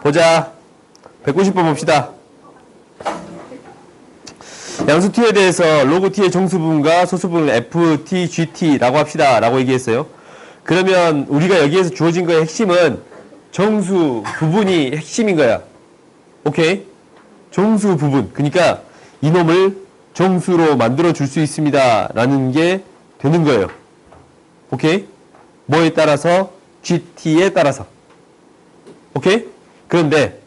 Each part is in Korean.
보자. 190번 봅시다. 양수 t에 대해서 로그 t의 정수분과 소수분을 ft, gt 라고 합시다. 라고 얘기했어요. 그러면 우리가 여기에서 주어진 거의 핵심은 정수 부분이 핵심인 거야. 오케이? 정수 부분. 그러니까 이놈을 정수로 만들어 줄 수 있습니다. 라는 게 되는 거예요. 오케이? 뭐에 따라서? gt에 따라서. 오케이? 그런데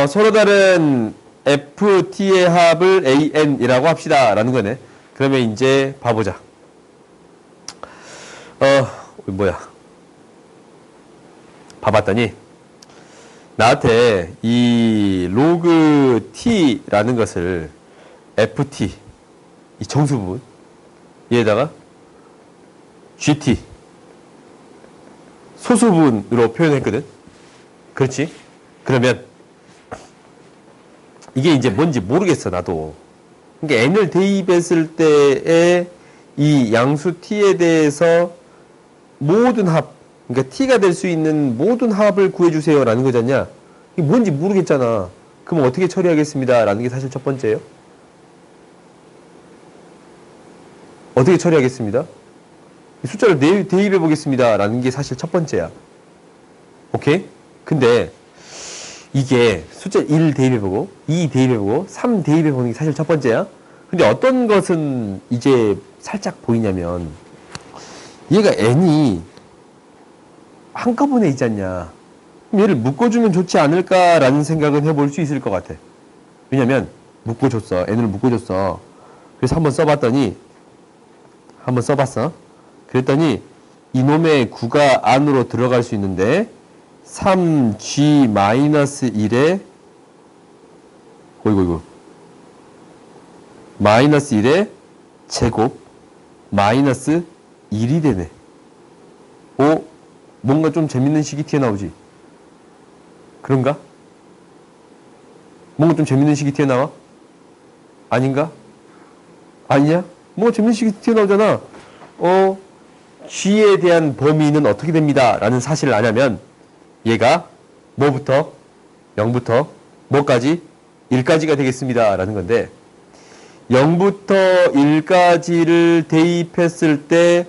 서로 다른 ft의 합을 an이라고 합시다. 라는 거네. 그러면 이제 봐보자. 뭐야. 봐봤더니 나한테 이 로그 t라는 것을 ft, 이 정수 부분, 얘에다가 gt, 소수 부분으로 표현했거든. 그렇지? 그러면 이게 이제 뭔지 모르겠어, 나도. 그러니까 n을 대입했을 때에 이 양수 t에 대해서 모든 합, 그러니까 t가 될 수 있는 모든 합을 구해주세요 라는 거잖냐. 이게 뭔지 모르겠잖아. 그럼 어떻게 처리하겠습니다 라는 게 사실 첫 번째예요. 어떻게 처리하겠습니다? 숫자를 대입해 보겠습니다 라는 게 사실 첫 번째야. 오케이? 근데 이게 숫자 1 대입해보고 2 대입해보고 3 대입해보는 게 사실 첫 번째야. 근데 어떤 것은 이제 살짝 보이냐면 얘가 n이 한꺼번에 있지 않냐. 얘를 묶어주면 좋지 않을까라는 생각은 해볼 수 있을 것 같아. 왜냐면 묶어줬어. n을 묶어줬어. 그래서 한번 써봤더니 한번 써봤어. 그랬더니 이놈의 구가 안으로 들어갈 수 있는데 3g-1에 어이구 마이너스 1의 제곱 마이너스 1이 되네. 오, 뭔가 좀 재밌는 식이 튀어나오지? 그런가? 뭔가 좀 재밌는 식이 튀어나와? 아닌가? 아니냐? 뭔가 재밌는 식이 튀어나오잖아. g에 대한 범위는 어떻게 됩니다 라는 사실을 아냐면 얘가 뭐부터 0부터 뭐까지 1까지가 되겠습니다 라는 건데 0부터 1까지를 대입했을 때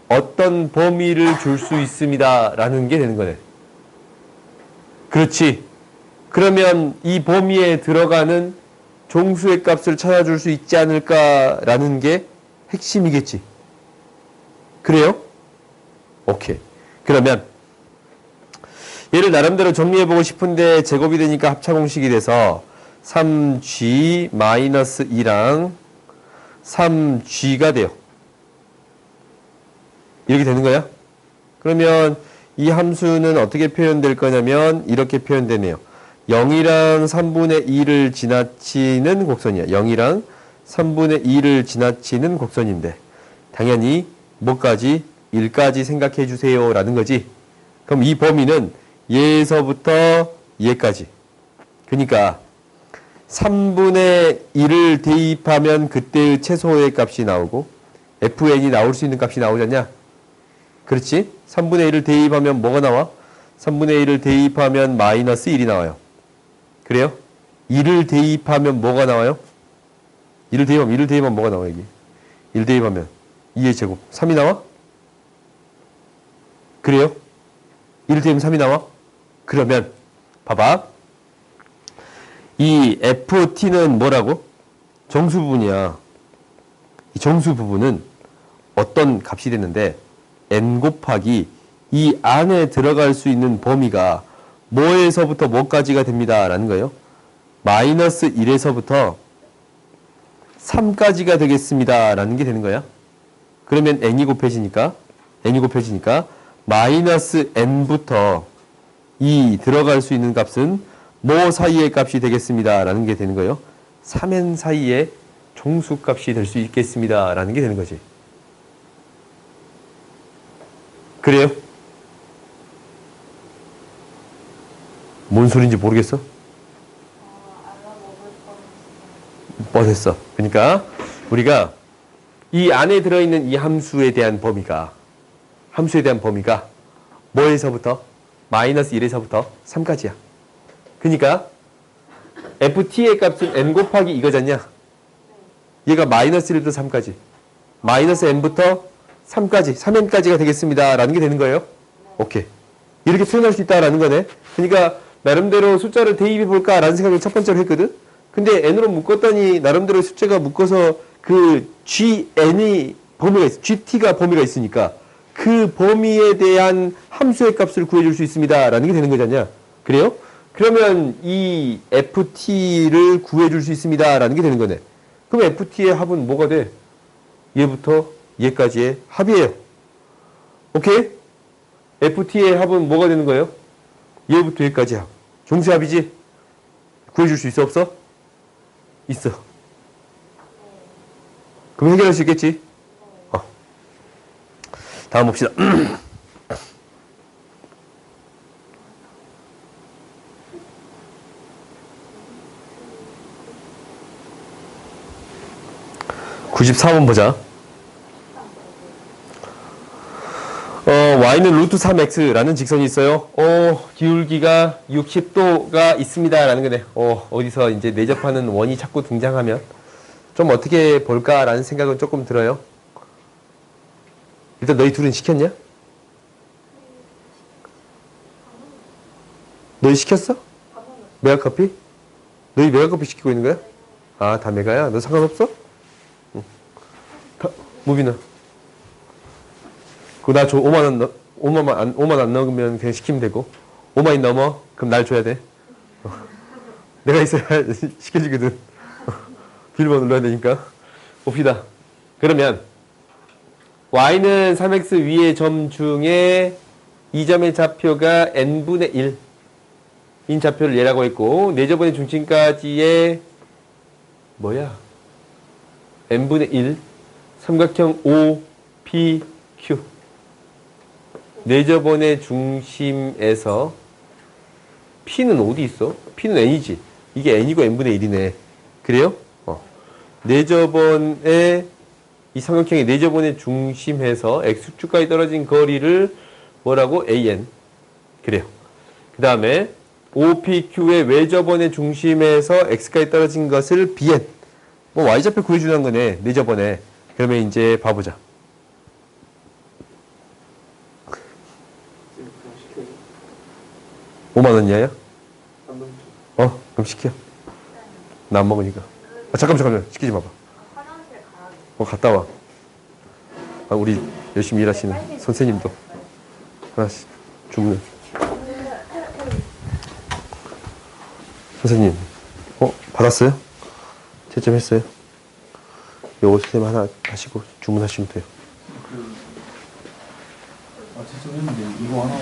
어떤 범위를 줄 수 있습니다 라는 게 되는 거네. 그렇지. 그러면 이 범위에 들어가는 종수의 값을 찾아줄 수 있지 않을까 라는 게 핵심이겠지. 그래요? 오케이. 그러면 얘를 나름대로 정리해보고 싶은데 제곱이 되니까 합차공식이 돼서 3g-2랑 3g가 돼요. 이렇게 되는 거야? 그러면 이 함수는 어떻게 표현될 거냐면 이렇게 표현되네요. 0이랑 3분의 2를 지나치는 곡선이야. 0이랑 3분의 2를 지나치는 곡선인데 당연히 뭐까지? 1까지 생각해 주세요 라는 거지. 그럼 이 범위는 얘에서부터 얘까지. 그러니까 3분의 1을 대입하면 그때의 최소의 값이 나오고 fn이 나올 수 있는 값이 나오지 않냐? 그렇지? 3분의 1을 대입하면 뭐가 나와? 3분의 1을 대입하면 마이너스 1이 나와요. 그래요? 1을 대입하면 뭐가 나와요? 1을 대입하면 뭐가 나와 여기? 1 대입하면 2의 제곱 3이 나와? 그래요? 1 대입하면 3이 나와? 그러면 봐봐. 이 ft는 뭐라고? 정수 부분이야. 이 정수 부분은 어떤 값이 되는데 n 곱하기 이 안에 들어갈 수 있는 범위가 뭐에서부터 뭐까지가 됩니다 라는 거예요. 마이너스 1에서부터 3까지가 되겠습니다 라는 게 되는 거야. 그러면 n이 곱해지니까 마이너스 n부터 이 들어갈 수 있는 값은 뭐 사이의 값이 되겠습니다 라는 게 되는 거예요. 3n 사이의 종수값이 될 수 있겠습니다 라는 게 되는 거지. 그래요? 뭔 소리인지 모르겠어? 뻔했어. 그러니까 우리가 이 안에 들어있는 이 함수에 대한 범위가 뭐에서부터? 마이너스 1에서부터 3까지야. 그러니까 ft의 값은 n 곱하기 이거잖냐. 얘가 마이너스 1부터 3까지. 마이너스 n부터 3까지, 3n까지가 되겠습니다. 라는 게 되는 거예요. 오케이. 이렇게 표현할 수 있다라는 거네. 그러니까 나름대로 숫자를 대입해 볼까라는 생각을 첫 번째로 했거든. 근데 n으로 묶었더니 나름대로 숫자가 묶어서 그 gn이 범위가 있어. gt가 범위가 있으니까 그 범위에 대한 함수의 값을 구해줄 수 있습니다. 라는 게 되는 거잖냐. 그래요? 그러면 이 ft를 구해줄 수 있습니다. 라는 게 되는 거네. 그럼 ft의 합은 뭐가 돼? 얘부터 얘까지의 합이에요. 오케이? ft의 합은 뭐가 되는 거예요? 얘부터 얘까지 합. 종수합이지? 구해줄 수 있어 없어? 있어. 그럼 해결할 수 있겠지? 다음 봅시다. (94번) 보자. y는 루트 3x라는 직선이 있어요. 기울기가 60도가 있습니다. 라는 거네. 어디서 이제 내접하는 원이 자꾸 등장하면 좀 어떻게 볼까라는 생각은 조금 들어요. 일단 너희 둘은 시켰냐? 너희 시켰어? 메가커피? 너희 메가커피 시키고 있는 거야? 아, 다 메가야? 너 상관없어? 응. 무빈아. 그거 나 줘. 5만원, 5만 안 넣으면 그냥 시키면 되고. 5만이 넘어? 그럼 날 줘야 돼. 내가 있어야 시켜주거든. 비밀번호 눌러야 되니까. 봅시다. 그러면 y는 3x 위의 점 중에 이 점의 좌표가 n분의 1인 좌표를 얘라고 했고, 내접원의 중심까지의 뭐야? n분의 1 삼각형 OPQ. 내접원의 중심에서 P는 어디 있어? P는 n이지. 이게 n이고 n분의 1이네. 그래요? 내접원의 이 삼각형의 내접원의 중심에서 x축까지 떨어진 거리를 뭐라고? an. 그래요. 그 다음에 OPQ의 외접원의 중심에서 x까지 떨어진 것을 bn. 뭐 y좌표 구해주는 거네. 내접원에. 그러면 이제 봐보자. 5만원 이하야? 그럼 시켜. 나 안 먹으니까. 잠깐만. 시키지 마봐. 갔다 와. 우리 열심히 일하시는 선생님도 하나씩 주문을. 선생님, 받았어요? 채점했어요? 요거 선생님 하나 하시고 주문하시면 돼요. 채점했는데 이거 하나.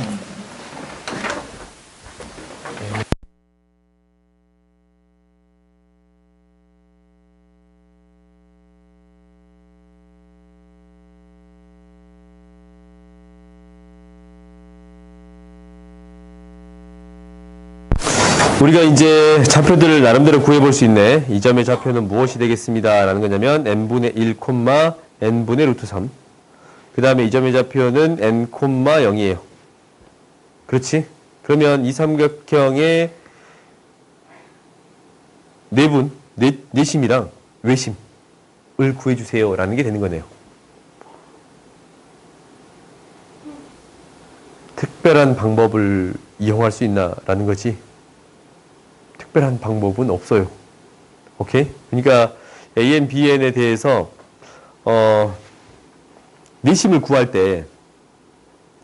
우리가 이제 좌표들을 나름대로 구해볼 수 있네. 이 점의 좌표는 무엇이 되겠습니다. 라는 거냐면 n분의 1, n분의 루트 3. 그 다음에 이 점의 좌표는 n, 0이에요. 그렇지? 그러면 이 삼각형의 내분, 내심이랑 외심을 구해주세요. 라는 게 되는 거네요. 특별한 방법을 이용할 수 있나? 라는 거지. 특별한 방법은 없어요. 오케이? 그러니까 AN, BN에 대해서 내심을 구할 때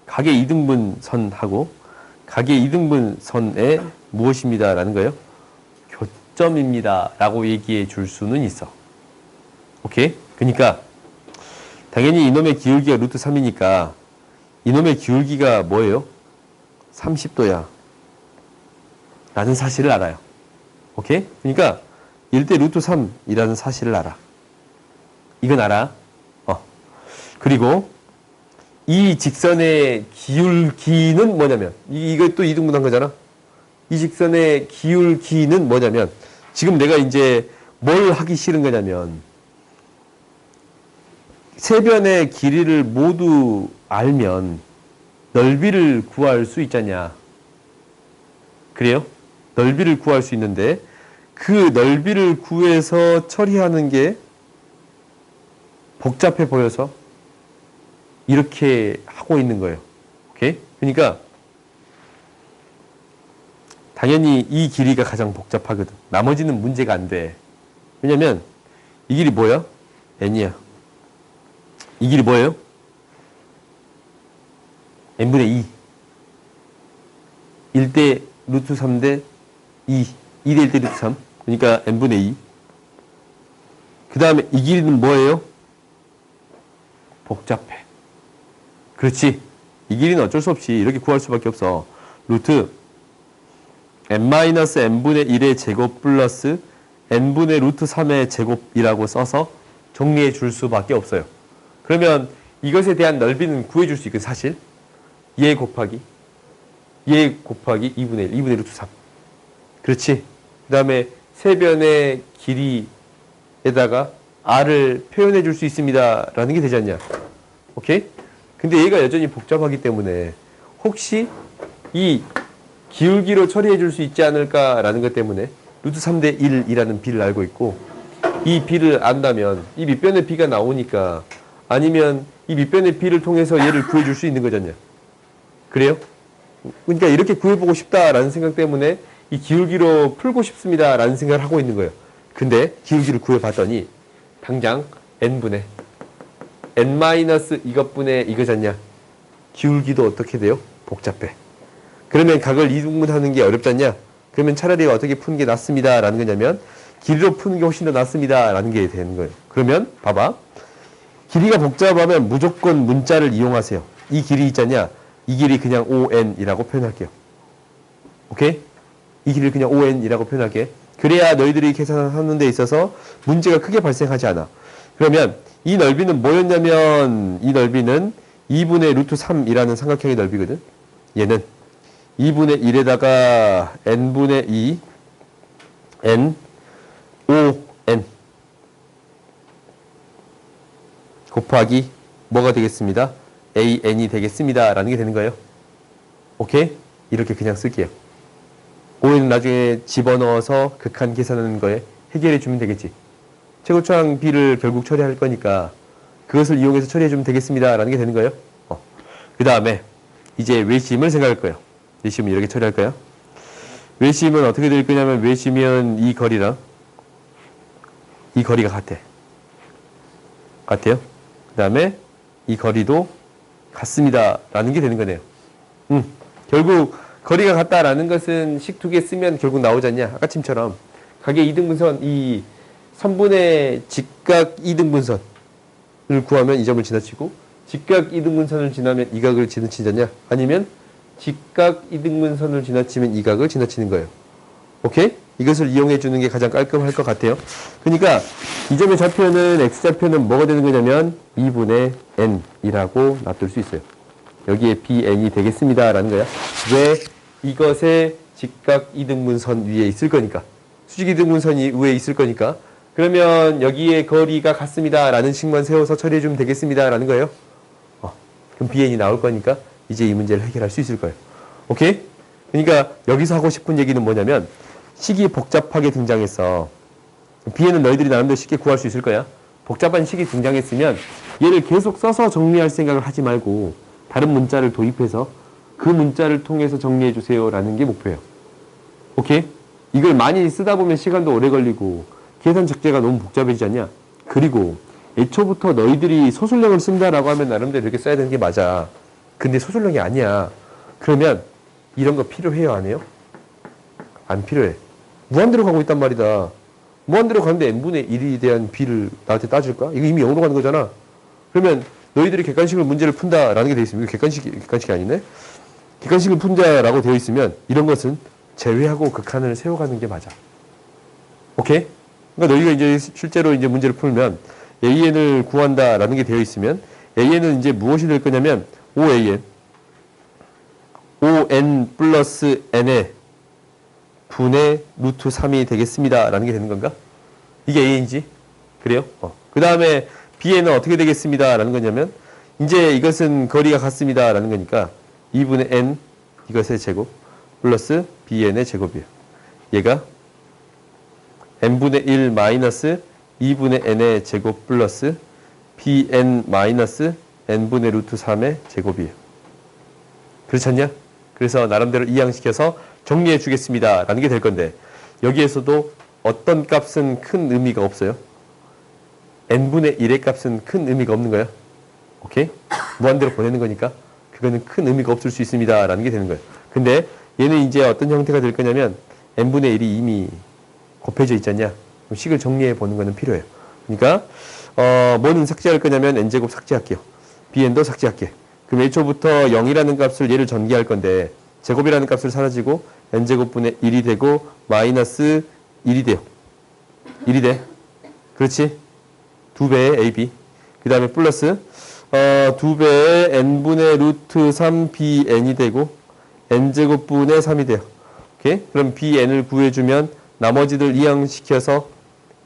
각의 이등분선하고 각의 이등분선에 무엇입니다. 라는 거예요. 교점입니다. 라고 얘기해 줄 수는 있어. 오케이? 그러니까 당연히 이놈의 기울기가 루트 3이니까 이놈의 기울기가 뭐예요? 30도야. 라는 사실을 알아요. 오케이? 그러니까 이럴 때 루트 3이라는 사실을 알아. 이건 알아. 그리고 이 직선의 기울기는 뭐냐면 이것도 이등분한 거잖아. 이 직선의 기울기는 뭐냐면 지금 내가 이제 뭘 하기 싫은 거냐면 세 변의 길이를 모두 알면 넓이를 구할 수 있잖냐. 그래요? 넓이를 구할 수 있는데 그 넓이를 구해서 처리하는 게 복잡해 보여서 이렇게 하고 있는 거예요. 오케이? 그러니까 당연히 이 길이가 가장 복잡하거든. 나머지는 문제가 안 돼. 왜냐면 이 길이 뭐야? n이야. 이 길이 뭐예요? n분의 2. 1대 루트 3대 2. 2대 1대 루트 3. 그러니까 n분의 2. 그 다음에 이 길이는 뭐예요? 복잡해. 그렇지. 이 길이는 어쩔 수 없이 이렇게 구할 수밖에 없어. 루트 n-n분의 1의 제곱 플러스 n분의 루트 3의 제곱이라고 써서 정리해 줄 수밖에 없어요. 그러면 이것에 대한 넓이는 구해 줄 수 있거든, 사실. 얘 곱하기 2분의 1, 2분의 루트 3. 그렇지. 그 다음에 세변의 길이에다가 r을 표현해 줄 수 있습니다. 라는 게 되지 않냐. 오케이? 근데 얘가 여전히 복잡하기 때문에 혹시 이 기울기로 처리해 줄 수 있지 않을까라는 것 때문에 루트 3대 1이라는 b를 알고 있고 이 b를 안다면 이 밑변의 b가 나오니까 아니면 이 밑변의 b를 통해서 얘를 구해 줄 수 있는 거잖냐. 그래요? 그러니까 이렇게 구해보고 싶다라는 생각 때문에 이 기울기로 풀고 싶습니다라는 생각을 하고 있는 거예요. 근데 기울기를 구해봤더니 당장 n분의 n 마이너스 이것분의 이거잖냐. 기울기도 어떻게 돼요? 복잡해. 그러면 각을 이등분하는 게 어렵잖냐. 그러면 차라리 어떻게 푸는 게 낫습니다 라는 거냐면 길이로 푸는 게 훨씬 더 낫습니다 라는 게 되는 거예요. 그러면 봐봐. 길이가 복잡하면 무조건 문자를 이용하세요. 이 길이 있잖냐. 이 길이 그냥 on이라고 표현할게요. 오케이? 이 길을 그냥 on이라고 표현할게. 그래야 너희들이 계산하는 데 있어서 문제가 크게 발생하지 않아. 그러면 이 넓이는 뭐였냐면 이 넓이는 2분의 루트 3이라는 삼각형의 넓이거든. 얘는 2분의 1에다가 n분의 2 n on 곱하기 뭐가 되겠습니다? an이 되겠습니다 라는 게 되는 거예요. 오케이? 이렇게 그냥 쓸게요. on은 나중에 집어넣어서 극한 계산하는 거에 해결해 주면 되겠지. 최고차항 b를 결국 처리할 거니까 그것을 이용해서 처리해 주면 되겠습니다 라는 게 되는 거예요. 그 다음에 이제 외심을 생각할 거예요. 외심은 이렇게 처리할 거예요. 외심은 어떻게 될 거냐면 외심은 이 거리랑 이 거리가 같아. 같아요. 그 다음에 이 거리도 같습니다 라는 게 되는 거네요. 결국 거리가 같다라는 것은 식 두 개 쓰면 결국 나오지 않냐. 아까 침처럼 각의 이등분선 이 선분의 직각 이등분선을 구하면 이 점을 지나치고 직각 이등분선을 지나면 이 각을 지나치잖냐. 아니면 직각 이등분선을 지나치면 이 각을 지나치는 거예요. 오케이? 이것을 이용해 주는 게 가장 깔끔할 것 같아요. 그러니까 이 점의 좌표는 x좌표는 뭐가 되는 거냐면 2분의 n이라고 놔둘 수 있어요. 여기에 bn이 되겠습니다 라는 거야. 왜? 이것의 직각 이등분선 위에 있을 거니까. 수직 이등분선이 위에 있을 거니까. 그러면 여기에 거리가 같습니다 라는 식만 세워서 처리해 주면 되겠습니다 라는 거예요. 그럼 bn이 나올 거니까 이제 이 문제를 해결할 수 있을 거예요. 오케이? 그러니까 여기서 하고 싶은 얘기는 뭐냐면 식이 복잡하게 등장했어. bn은 너희들이 나름대로 쉽게 구할 수 있을 거야. 복잡한 식이 등장했으면 얘를 계속 써서 정리할 생각을 하지 말고 다른 문자를 도입해서 그 문자를 통해서 정리해 주세요 라는 게 목표예요. 오케이? 이걸 많이 쓰다 보면 시간도 오래 걸리고 계산 적재가 너무 복잡해지지 않냐? 그리고 애초부터 너희들이 소술형을 쓴다라고 하면 나름대로 이렇게 써야 되는 게 맞아. 근데 소술형이 아니야. 그러면 이런 거 필요해요? 안 해요? 안 필요해. 무한대로 가고 있단 말이다. 무한대로 가는데 n분의 1에 대한 b를 나한테 따질까? 이거 이미 0으로 가는 거잖아. 그러면 너희들이 객관식으로 문제를 푼다라는 게 되어 있으면, 이거 객관식이 아니네? 객관식을 푼다라고 되어 있으면 이런 것은 제외하고 극한을 세워가는 게 맞아. 오케이? 그러니까 너희가 이제 실제로 이제 문제를 풀면 an을 구한다라는 게 되어 있으면 an은 이제 무엇이 될 거냐면 on 플러스 n의 분의 루트 3이 되겠습니다 라는 게 되는 건가? 이게 a인지? 그래요? 그 다음에 bn은 어떻게 되겠습니다 라는 거냐면 이제 이것은 거리가 같습니다 라는 거니까 2분의 n 이것의 제곱 플러스 bn의 제곱이에요. 얘가 n분의 1 마이너스 2분의 n의 제곱 플러스 bn 마이너스 n분의 루트 3의 제곱이에요. 그렇지 않냐? 그래서 나름대로 이항시켜서 정리해 주겠습니다 라는 게 될 건데 여기에서도 어떤 값은 큰 의미가 없어요. n분의 1의 값은 큰 의미가 없는 거야. 오케이? 무한대로 보내는 거니까 그거는 큰 의미가 없을 수 있습니다 라는 게 되는 거예요. 근데 얘는 이제 어떤 형태가 될 거냐면 n분의 1이 이미 곱해져 있잖냐. 그럼 식을 정리해 보는 거는 필요해요. 그러니까 뭐는 삭제할 거냐면 n제곱 삭제할게요. bn도 삭제할게. 그럼 1초부터 0이라는 값을 얘를 전개할 건데 제곱이라는 값을 사라지고 n제곱분의 1이 되고 마이너스 1이 돼요. 1이 돼. 그렇지? 2배의 ab. 그 다음에 플러스 2배의 n분의 루트 3 bn이 되고 n제곱분의 3이 돼요. 오케이? 그럼 bn을 구해주면 나머지들 이항시켜서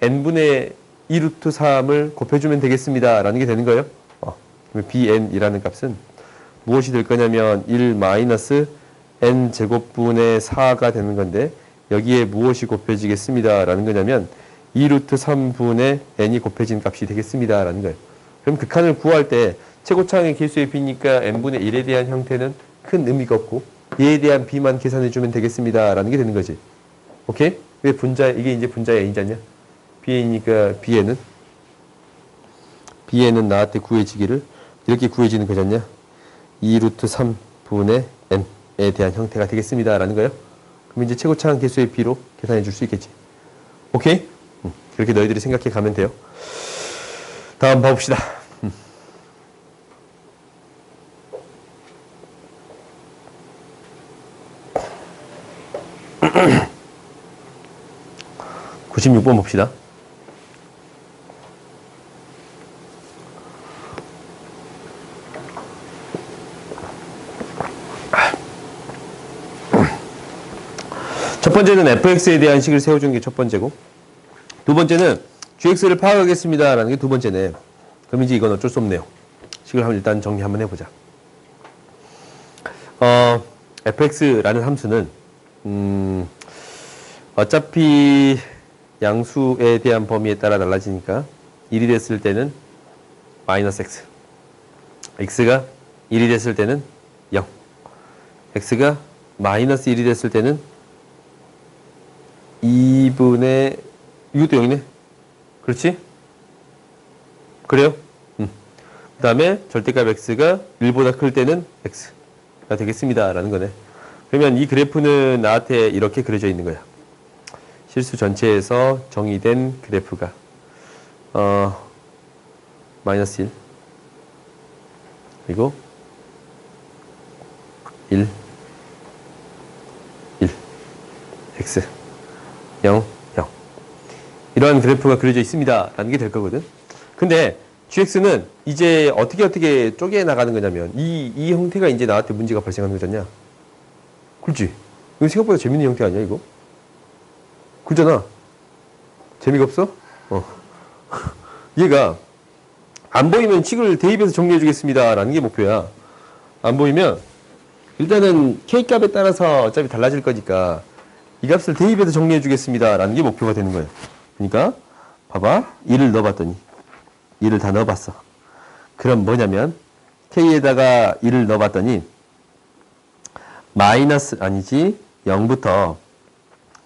n분의 2 루트 3을 곱해주면 되겠습니다 라는 게 되는 거예요. 그럼 bn이라는 값은 무엇이 될 거냐면 1 마이너스 n제곱분의 4가 되는 건데 여기에 무엇이 곱해지겠습니다 라는 거냐면 2 루트 3분의 n이 곱해진 값이 되겠습니다 라는 거예요. 그럼 극한을 구할 때 최고차항의 개수의 b니까 n분의 1에 대한 형태는 큰 의미가 없고 얘에 대한 b만 계산해 주면 되겠습니다 라는 게 되는 거지. 오케이? 왜 분자, 이게 이제 분자의 n이지 않냐? bn이니까 bn은 나한테 구해지기를 이렇게 구해지는 거지 않냐? 2 루트 3분의 n에 대한 형태가 되겠습니다 라는 거예요. 그럼 이제 최고차항 개수의 b로 계산해 줄 수 있겠지. 오케이? 그렇게 너희들이 생각해 가면 돼요. 다음 봐봅시다. 96번 봅시다. 첫 번째는 fx에 대한 식을 세워주는 게 첫 번째고 두 번째는 gx를 파악하겠습니다 라는 게 두 번째네. 그럼 이제 이건 어쩔 수 없네요. 식을 한번 일단 정리 한번 해보자. fx라는 함수는 어차피 양수에 대한 범위에 따라 달라지니까 1이 됐을 때는 마이너스 x, x가 1이 됐을 때는 0, x가 마이너스 1이 됐을 때는 2분의 이것도 0이네. 그렇지? 그래요? 그 다음에 절대값 x가 1보다 클 때는 x가 되겠습니다 라는 거네. 그러면 이 그래프는 나한테 이렇게 그려져 있는 거야. 실수 전체에서 정의된 그래프가 마이너스 1 그리고 1 x 0 0 이러한 그래프가 그려져 있습니다 라는 게 될 거거든. 근데 gx는 이제 어떻게 쪼개 나가는 거냐면 이 형태가 이제 나한테 문제가 발생하는 거잖냐. 그렇지? 이거 생각보다 재밌는 형태 아니야 이거? 그잖아. 재미가 없어? 얘가 안 보이면 식을 대입해서 정리해 주겠습니다 라는 게 목표야. 안 보이면 일단은 k값에 따라서 어차피 달라질 거니까 이 값을 대입해서 정리해 주겠습니다 라는 게 목표가 되는 거예요. 그러니까 봐봐. 1을 넣어봤더니 1을 다 넣어봤어. 그럼 뭐냐면 k에다가 1을 넣어봤더니 마이너스 아니지 0부터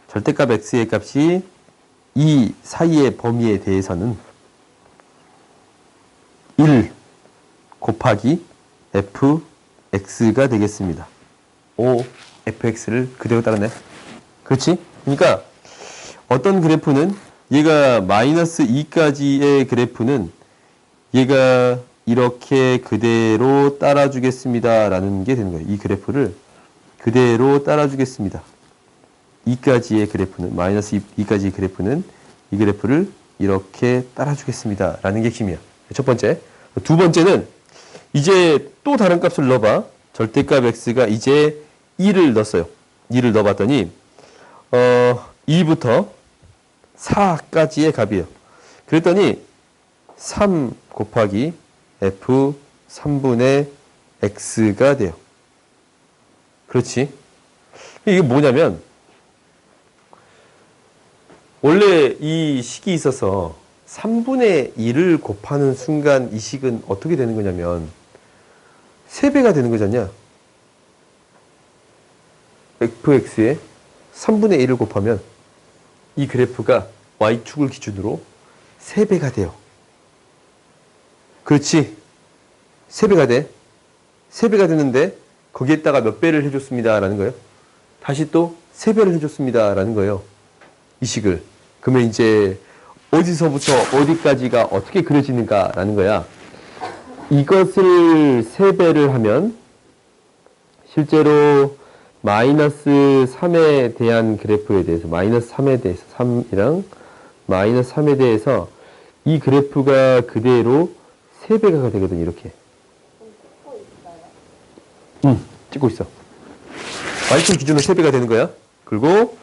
절대값 x의 값이 이 사이의 범위에 대해서는 1 곱하기 fx가 되겠습니다. 오, fx를 그대로 따르네. 그렇지? 그러니까 어떤 그래프는 얘가 마이너스 2까지의 그래프는 얘가 이렇게 그대로 따라주겠습니다 라는 게 되는 거예요. 이 그래프를 그대로 따라주겠습니다. 2까지의 그래프는 마이너스 2까지의 그래프는 이 그래프를 이렇게 따라주겠습니다 라는 게 핵심이야. 첫 번째. 두 번째는 이제 또 다른 값을 넣어봐. 절대값 x가 이제 2를 넣었어요. 2를 넣어봤더니 2부터 4까지의 값이에요. 그랬더니 3 곱하기 f 3분의 x가 돼요. 그렇지? 이게 뭐냐면 원래 이 식이 있어서 3분의 1을 곱하는 순간 이 식은 어떻게 되는 거냐면 3배가 되는 거잖냐. fx에 3분의 1을 곱하면 이 그래프가 y축을 기준으로 3배가 돼요. 그렇지. 3배가 돼. 3배가 되는데 거기에다가 몇 배를 해줬습니다. 라는 거예요. 다시 또 3배를 해줬습니다. 라는 거예요. 이 식을. 그러면 이제 어디서부터 어디까지가 어떻게 그려지는가 라는 거야. 이것을 3배를 하면 실제로 마이너스 3에 대한 그래프에 대해서 마이너스 3에 대해서 3이랑 마이너스 3에 대해서 이 그래프가 그대로 3배가 되거든요. 이렇게. 찍고 있어. y축 기준으로 3배가 되는 거야. 그리고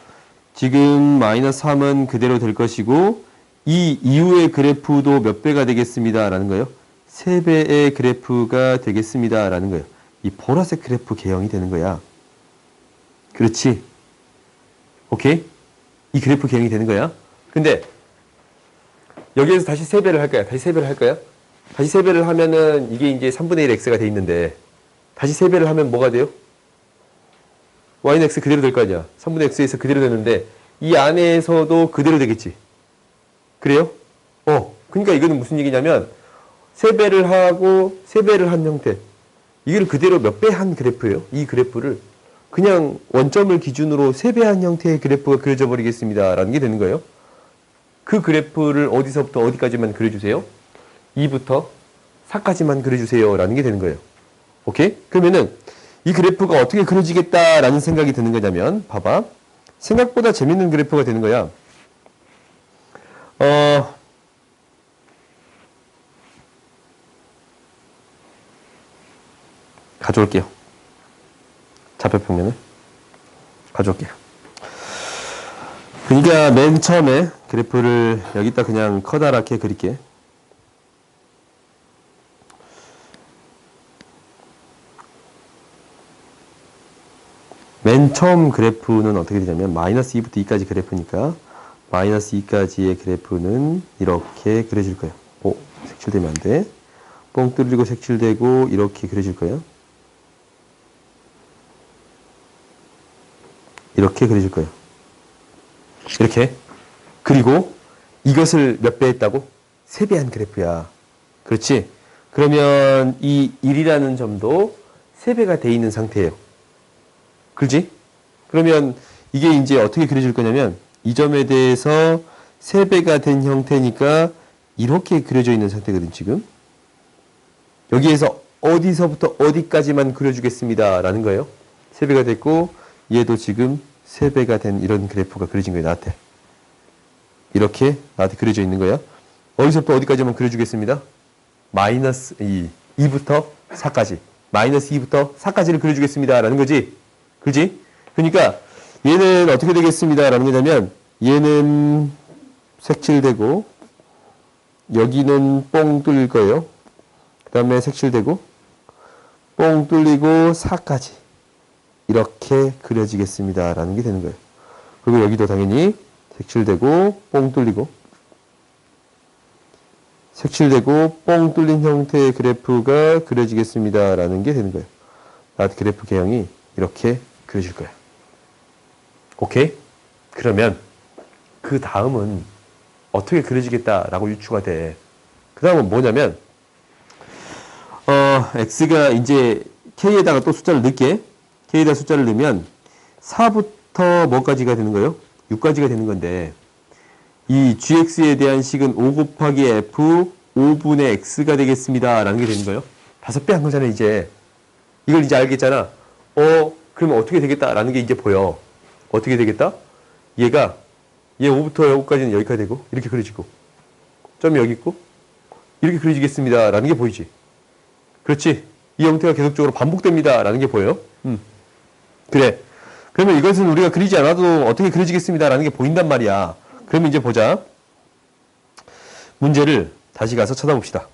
지금 마이너스 3은 그대로 될 것이고 이 이후의 그래프도 몇 배가 되겠습니다. 라는 거예요. 3배의 그래프가 되겠습니다. 라는 거예요. 이 보라색 그래프 개형이 되는 거야. 그렇지. 오케이? 이 그래프 개형이 되는 거야. 근데 여기에서 다시 3배를 할 거야. 다시 3배를 할 거야. 다시 3배를 하면은 이게 이제 3분의 1 x가 돼 있는데 다시 3배를 하면 뭐가 돼요? y는 x 그대로 될 거 아니야. 3분의 x에서 그대로 되는데 이 안에서도 그대로 되겠지. 그래요? 그러니까 이거는 무슨 얘기냐면 3배를 하고 3배를 한 형태. 이걸 그대로 몇 배 한 그래프예요. 이 그래프를 그냥 원점을 기준으로 3배 한 형태의 그래프가 그려져 버리겠습니다. 라는 게 되는 거예요. 그 그래프를 어디서부터 어디까지만 그려주세요. 2부터 4까지만 그려주세요. 라는 게 되는 거예요. 오케이? 그러면은 이 그래프가 어떻게 그려지겠다라는 생각이 드는 거냐면 봐봐. 생각보다 재밌는 그래프가 되는 거야. 가져올게요. 좌표평면을 가져올게요. 그러니까 맨 처음에 그래프를 여기다 그냥 커다랗게 그릴게. 맨 처음 그래프는 어떻게 되냐면 마이너스 2부터 2까지 그래프니까 마이너스 2까지의 그래프는 이렇게 그려질 거예요. 색칠되면 안 돼. 뻥 뚫리고 색칠되고 이렇게 그려질 거예요. 이렇게 그려질 거예요. 이렇게. 그리고 이것을 몇 배 했다고? 3배 한 그래프야. 그렇지? 그러면 이 1이라는 점도 3배가 돼 있는 상태예요. 그렇지? 그러면 이게 이제 어떻게 그려질 거냐면 이 점에 대해서 3배가 된 형태니까 이렇게 그려져 있는 상태거든 지금. 여기에서 어디서부터 어디까지만 그려주겠습니다. 라는 거예요. 3배가 됐고 얘도 지금 3배가 된 이런 그래프가 그려진 거예요. 나한테. 이렇게 나한테 그려져 있는 거야. 어디서부터 어디까지만 그려주겠습니다. 마이너스 2부터 4까지. 마이너스 2부터 4까지를 그려주겠습니다. 라는 거지. 그지? 그러니까 얘는 어떻게 되겠습니다. 라는 거냐면 얘는 색칠되고 여기는 뽕 뚫릴 거예요. 그 다음에 색칠되고 뽕 뚫리고 4까지 이렇게 그려지겠습니다. 라는 게 되는 거예요. 그리고 여기도 당연히 색칠되고 뽕 뚫리고 색칠되고 뽕 뚫린 형태의 그래프가 그려지겠습니다. 라는 게 되는 거예요. 나한테 그래프 개형이 이렇게 그려질 거예요. 오케이? 그러면 그 다음은 어떻게 그려지겠다라고 유추가 돼. 그 다음은 뭐냐면 x가 이제 k에다가 또 숫자를 넣을게. k에다 숫자를 넣으면 4부터 뭐까지가 되는 거예요? 6까지가 되는 건데 이 gx에 대한 식은 5 곱하기 f 5분의 x가 되겠습니다. 라는 게 되는 거예요. 5배 한 거잖아 이제. 이걸 이제 알겠잖아. 그러면 어떻게 되겠다라는 게 이제 보여. 어떻게 되겠다? 얘 5부터 6까지는 여기까지 되고 이렇게 그려지고 점이 여기 있고 이렇게 그려지겠습니다. 라는 게 보이지. 그렇지. 이 형태가 계속적으로 반복됩니다. 라는 게 보여요. 그래. 그러면 이것은 우리가 그리지 않아도 어떻게 그려지겠습니다. 라는 게 보인단 말이야. 그러면 이제 보자. 문제를 다시 가서 찾아봅시다.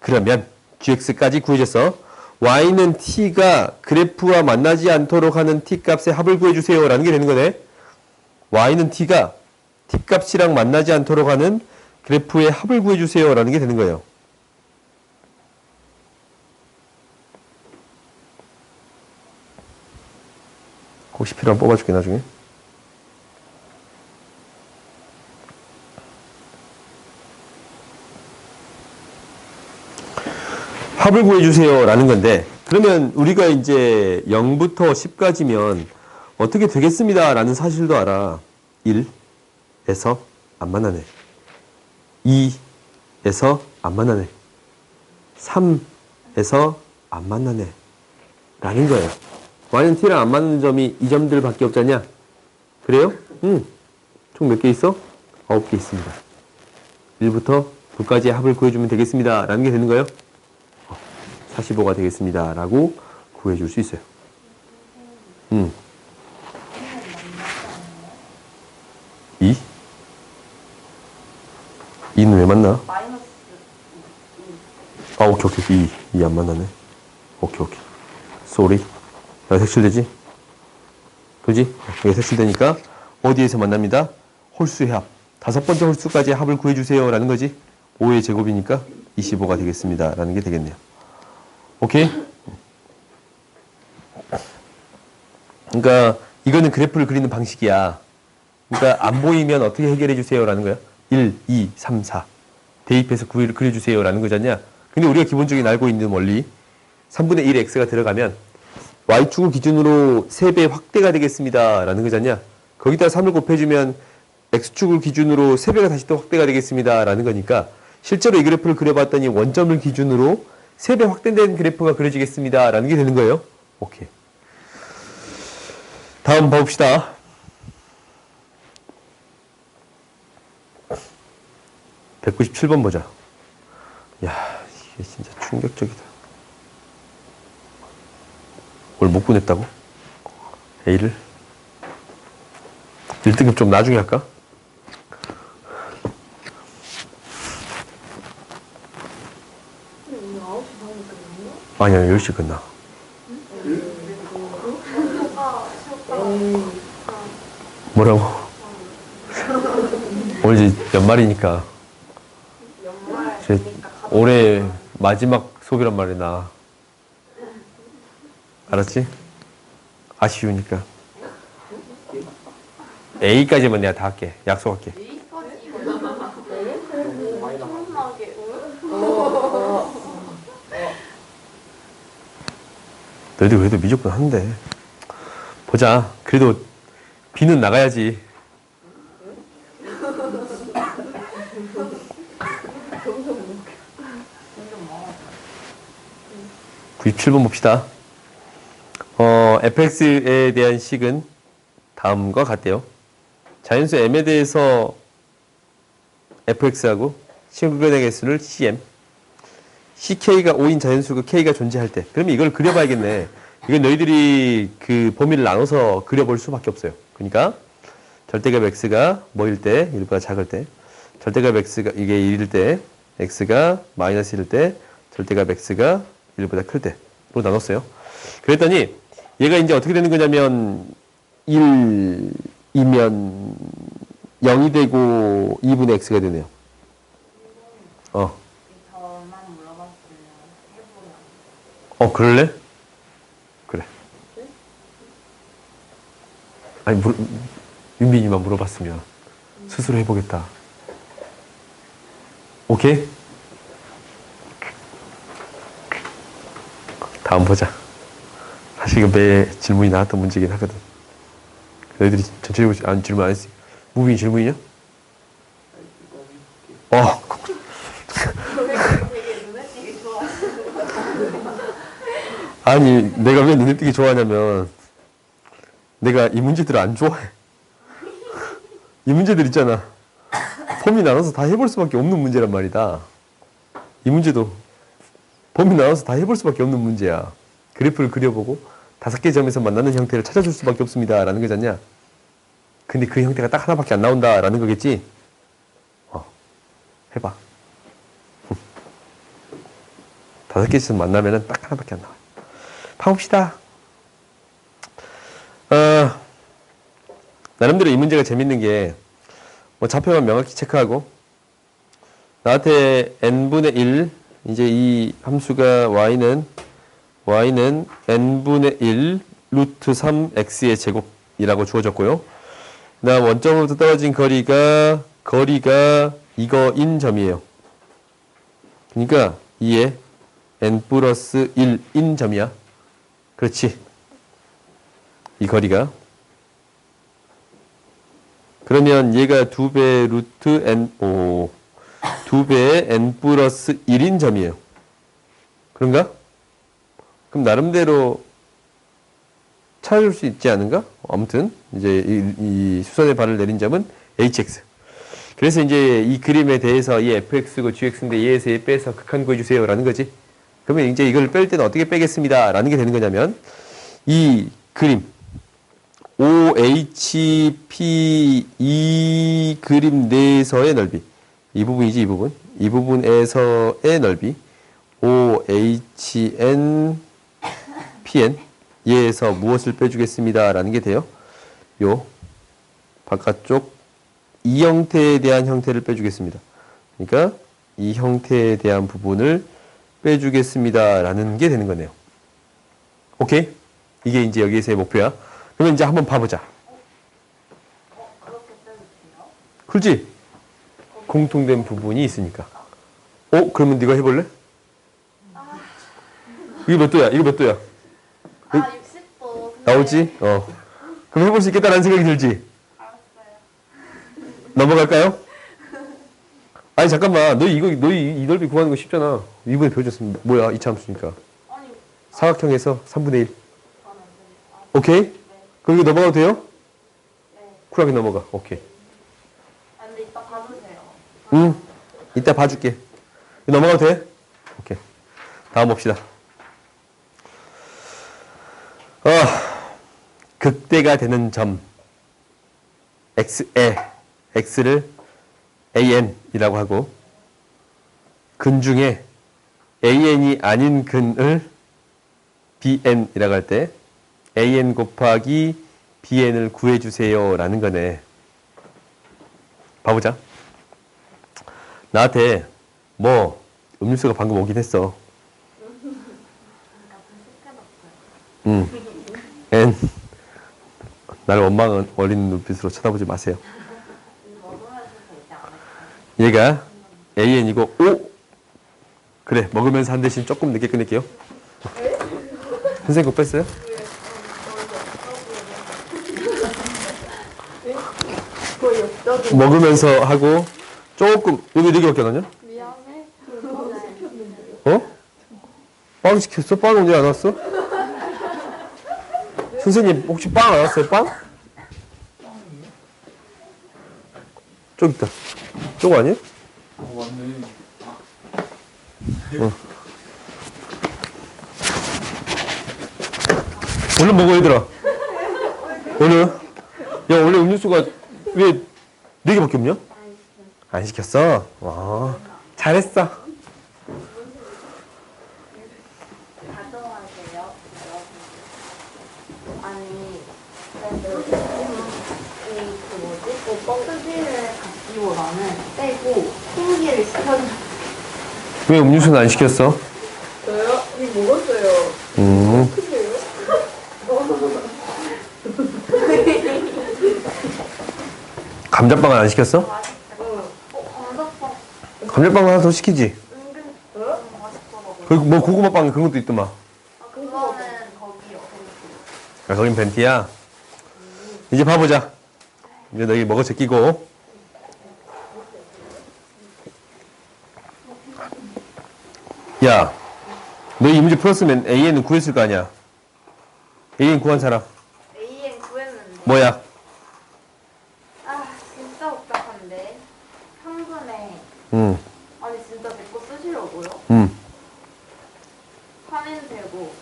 그러면 gx까지 구해졌어. y는 t가 그래프와 만나지 않도록 하는 t 값의 합을 구해주세요 라는 게 되는 거네. y는 t가 t 값이랑 만나지 않도록 하는 그래프의 합을 구해주세요 라는 게 되는 거예요. 혹시 필요하면 뽑아줄게 나중에. 합을 구해주세요 라는 건데, 그러면 우리가 이제 0부터 10까지면 어떻게 되겠습니다 라는 사실도 알아. 1에서 안 만나네. 2에서 안 만나네. 3에서 안 만나네 라는 거예요. y는 t랑 안 맞는 점이 이 점들밖에 없잖냐? 그래요? 응. 총 몇 개 있어? 9개 있습니다. 1부터 9까지의 합을 구해주면 되겠습니다 라는 게 되는 거예요. 45가 되겠습니다 라고 구해줄 수 있어요. 2? 2는 왜 만나? 아, 오케이. 2 안 만나네. 오케이. 쏘리. 여기 색칠되지? 그지? 여기 색칠되니까 어디에서 만납니다? 홀수의 합. 5번째 홀수까지 합을 구해주세요 라는 거지. 5의 제곱이니까 25가 되겠습니다 라는 게 되겠네요. 오케이? 그러니까 이거는 그래프를 그리는 방식이야. 그러니까 안 보이면 어떻게 해결해 주세요 라는 거야. 1, 2, 3, 4 대입해서 그려주세요 라는 거잖냐. 근데 우리가 기본적인 알고 있는 원리 3분의 1 x가 들어가면 y축을 기준으로 3배 확대가 되겠습니다 라는 거잖냐. 거기다 3을 곱해주면 x축을 기준으로 3배가 다시 또 확대가 되겠습니다 라는 거니까, 실제로 이 그래프를 그려봤더니 원점을 기준으로 3배 확대된 그래프가 그려지겠습니다 라는 게 되는 거예요. 오케이. 다음 봐봅시다. 197번 보자. 야, 이게 진짜 충격적이다. 뭘 못 구냈다고? A를? 1등급 좀 나중에 할까? 아니야, 10시 끝나. 뭐라고? 오늘 이제 연말이니까. 올해 마지막 수업이란 말이야, 나. 알았지? 아쉬우니까. A까지만 내가 다 할게. 약속할게. 너희들 그래도 미적분 한대. 보자. 그래도 B는 나가야지. (97번) 봅시다. fx에 대한 식은 다음과 같대요. 자연수 m에 대해서 fx하고 시그근의 개수를 cm, ck가 5인 자연수가 k가 존재할 때. 그러면 이걸 그려봐야겠네. 이건 너희들이 그 범위를 나눠서 그려볼 수밖에 없어요. 그러니까 절대값 x가 뭐일 때? 1보다 작을 때. 절대값 x가 이게 1일 때, x가 마이너스 1일 때, 절대값 x가 1보다 클 때로 나눴어요. 그랬더니 얘가 이제 어떻게 되는 거냐면 1이면 0이 되고 2분의 x가 되네요. 그럴래? 그래. 아니, 윤빈이만 물어봤으면 스스로 해보겠다. 오케이? 다음 보자. 사실 이거 매 질문이 나왔던 문제긴 하거든. 너희들이 전체적으로 질문 안 했지? 무빈이 질문이냐? 아니, 내가 왜 눈에 띄게 좋아하냐면, 내가 이 문제들을 안 좋아해. 이 문제들 있잖아. 범위 나눠서 다 해볼 수밖에 없는 문제란 말이다. 이 문제도 범위 나눠서 다 해볼 수밖에 없는 문제야. 그래프를 그려보고 5개 점에서 만나는 형태를 찾아줄 수밖에 없습니다 라는 거잖냐. 근데 그 형태가 딱 하나밖에 안 나온다 라는 거겠지. 해봐. 5개 점에서 만나면 딱 하나밖에 안 나와. 파봅시다. 나름대로 이 문제가 재밌는 게, 뭐 좌표만 명확히 체크하고, 나한테 n분의 1, 이제 이 함수가 y는 n분의 1 루트 3x의 제곱이라고 주어졌고요. 그 다음 원점으로부터 떨어진 거리가 이거인 점이에요. 그러니까 이에 n 플러스 1인 점이야. 그렇지. 이 거리가. 그러면 얘가 2배 루트 n, 2배의 n 플러스 1인 점이에요. 그런가? 그럼 나름대로 찾을 수 있지 않은가? 아무튼 이제 이 수선의 발을 내린 점은 hx. 그래서 이제 이 그림에 대해서 이 fx고 gx인데 얘에서 얘 빼서 극한 구해주세요 라는 거지. 그러면 이제 이걸 뺄 때는 어떻게 빼겠습니다 라는 게 되는 거냐면 이 그림 OHP 이 그림 내에서의 넓이, 이 부분이지, 이 부분. 이 부분에서의 넓이 OHN PN 얘에서 무엇을 빼주겠습니다 라는 게 돼요. 요 바깥쪽 이 형태에 대한 형태를 빼주겠습니다. 그러니까 이 형태에 대한 부분을 빼주겠습니다 라는 게 되는 거네요. 오케이? 이게 이제 여기에서의 목표야. 그러면 이제 한번 봐보자. 그렇게 빼주세요. 그렇지? 공통된 부분이 있으니까. 그러면 네가 해볼래? 이거 몇 도야? 이거 몇 도야? 60도. 나오지? 그럼 해볼 수 있겠다라는 생각이 들지? 알았어요. 넘어갈까요? 아니 잠깐만, 너희 이 넓이 구하는 거 쉽잖아. 이번에 배워줬습니다. 뭐야, 이차 함수니까. 아니, 사각형에서 3분의 1. 저는 오케이? 네. 그럼 이거 넘어가도 돼요? 네. 쿨하게 넘어가. 오케이. 아, 근데 이따 봐주세요. 응. 이따 봐줄게. 이거 넘어가도 돼? 오케이. 다음 봅시다. 극대가 되는 점 x를 an이라고 하고 근 중에 an이 아닌 근을 bn이라고 할 때 an 곱하기 bn을 구해주세요 라는 거네. 봐보자. 나한테 뭐 음료수가 방금 오긴 했어. n 나를 원망은 어린 눈빛으로 쳐다보지 마세요. 먹으면서 되지 않을까요? 얘가 an이고 그래, 먹으면서 한 대씩 조금 늦게 끊을게요. 선생님 거 뺐어요? 먹으면서 하고 조금 여기 4개밖에 안 왔냐? 미안해. 빵 시켰어? 빵 언제 안 왔어? 선생님 혹시 빵 안 왔어요? 빵? 저기 있다. 저거 아니에요? 맞네. 얼른 먹어 얘들아. 얼른. 야 원래 음료수가 왜 4개밖에 없냐? 안 시켰어? 와, 잘했어. 가져와세요. 아니, 그래도 이그 뭐지? 수지를 갖기보다는 빼고 통기를 시켜줘. 왜 음료수는 안 시켰어? 저요? 이거 먹었어요. 크세요? 감자빵은 안 시켰어? 감자빵 감자빵 하나 더 시키지? 은근 맛있더라고요. 그리고 뭐 고구마빵 그런 것도 있더만. 그거는 거기요. 거긴 벤티야. 이제 봐보자. 이제 너희 먹어 제끼고. 야, 너희 이 문제 풀었으면 AN은 구했을 거 아니야? AN 구한 사람. AN 구했는데. 뭐야? 아, 진짜 복잡한데. 3분의, 응, 아니, 진짜 내 거 쓰시려고요? 응. 3인 세고.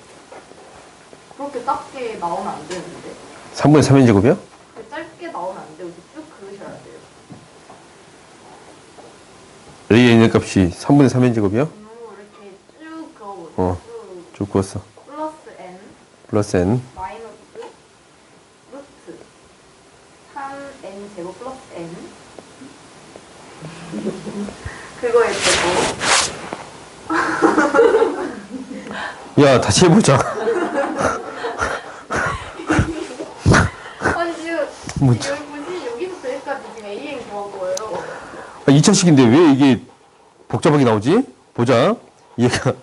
그렇게 작게 나오면 안 되는데. 3분의 3인 제곱이야? 그렇게 짧게 나오면 안 돼요. 이렇게 쭉 그으셔야 돼요. AN의 값이 3분의 3인 제곱이야? 이렇게 쭉 그어보세요. 어. 쭉. 쭉 구웠어. 플러스 N. 플러스 n 마이너스 루트 3n 제곱 플러스 n 그거의 제곱. 야 다시 해보자. 아니 지금 뭐, 여기 보시 여기부터 여기까지 지금 AN 구한 거예요. 2차식인데 왜 이게 복잡하게 나오지? 보자. 얘가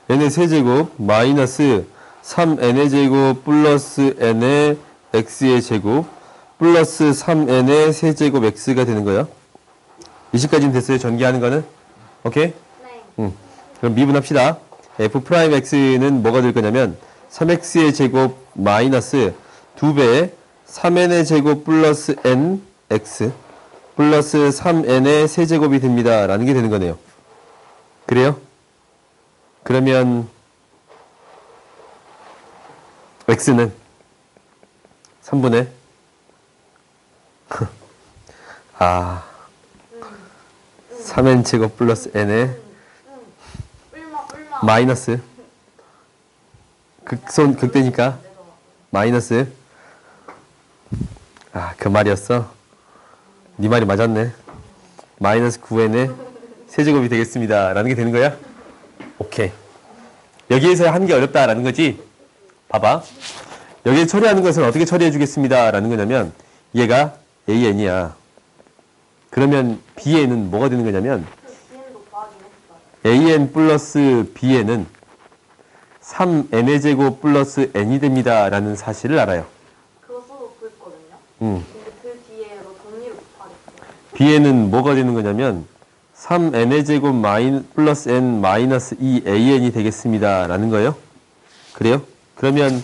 n의 세제곱 마이너스 3n의 제곱 플러스 n의 x의 제곱 플러스 3n의 세제곱 x가 되는 거야. 이 식까지는 됐어요. 전개하는 거는. 오케이? 네. 그럼 미분합시다. f'x는 뭐가 될 거냐면 3x의 제곱 마이너스 2배 3n의 제곱 플러스 nx 플러스 3n의 세제곱이 됩니다. 라는 게 되는 거네요. 그래요? 그러면 x는 3분의 3n 제곱 플러스 n의 뿔마 마이너스 극대니까 마이너스 그 말이었어. 네 말이 맞았네. 마이너스 9n의 세제곱이 되겠습니다. 라는 게 되는 거야? 오케이. 여기에서 하는 게 어렵다라는 거지? 봐봐. 여기에 처리하는 것은 어떻게 처리해 주겠습니다. 라는 거냐면 얘가 AN이야. 그러면 BN은 뭐가 되는 거냐면 BN도 구하긴 했어요. AN 플러스 BN은 3n의 제곱 플러스 n이 됩니다. 라는 사실을 알아요. 그거 써도 구했거든요. 음. 근데 그 뒤에로 정리를 못하겠어요. BN은 뭐가 되는 거냐면 3n의 제곱 플러스 n 마이너스 2AN이 되겠습니다. 라는 거예요. 그래요? 그러면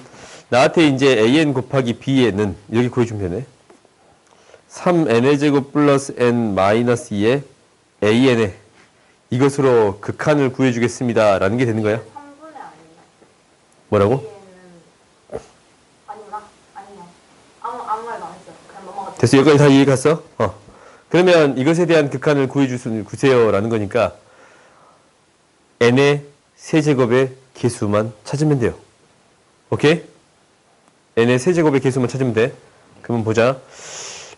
나한테 이제 AN 곱하기 BN은 이렇게 구해주면 되네. 3n의 제곱 플러스 n 마이너스 2의 AN에 이것으로 극한을 구해주겠습니다. 라는 게 되는 거야. 3분의 아니에요. 뭐라고? AN은 아니요. 아무 말도 안 했어요. 그냥 넘어갔어요. 됐어. 여기까지 다 이해 갔어? 그러면 이것에 대한 극한을 구해주세요. 라는 거니까 n의 세제곱의 개수만 찾으면 돼요. 오케이? n의 세제곱의 개수만 찾으면 돼. 그러면 보자.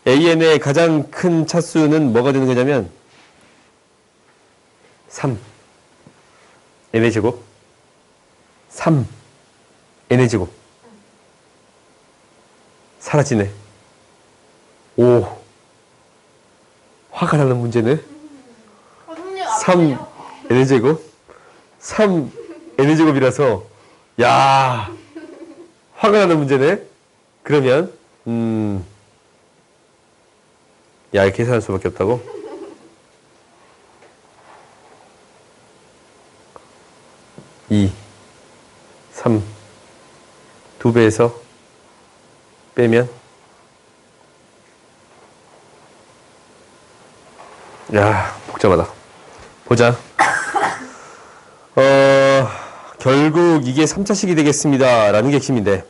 an의 가장 큰 차수는 뭐가 되는 거냐면 3 n의 제곱 3 n의 제곱 사라지네. 5 화가 나는 문제네. 선생님 3 n의 제곱 3 n의 제곱이라서 야 화가 나는 문제네. 그러면 야 계산할 수밖에 없다고? 2 3 2배에서 빼면 야 복잡하다. 보자. 결국 이게 3차식이 되겠습니다. 라는 게 핵심인데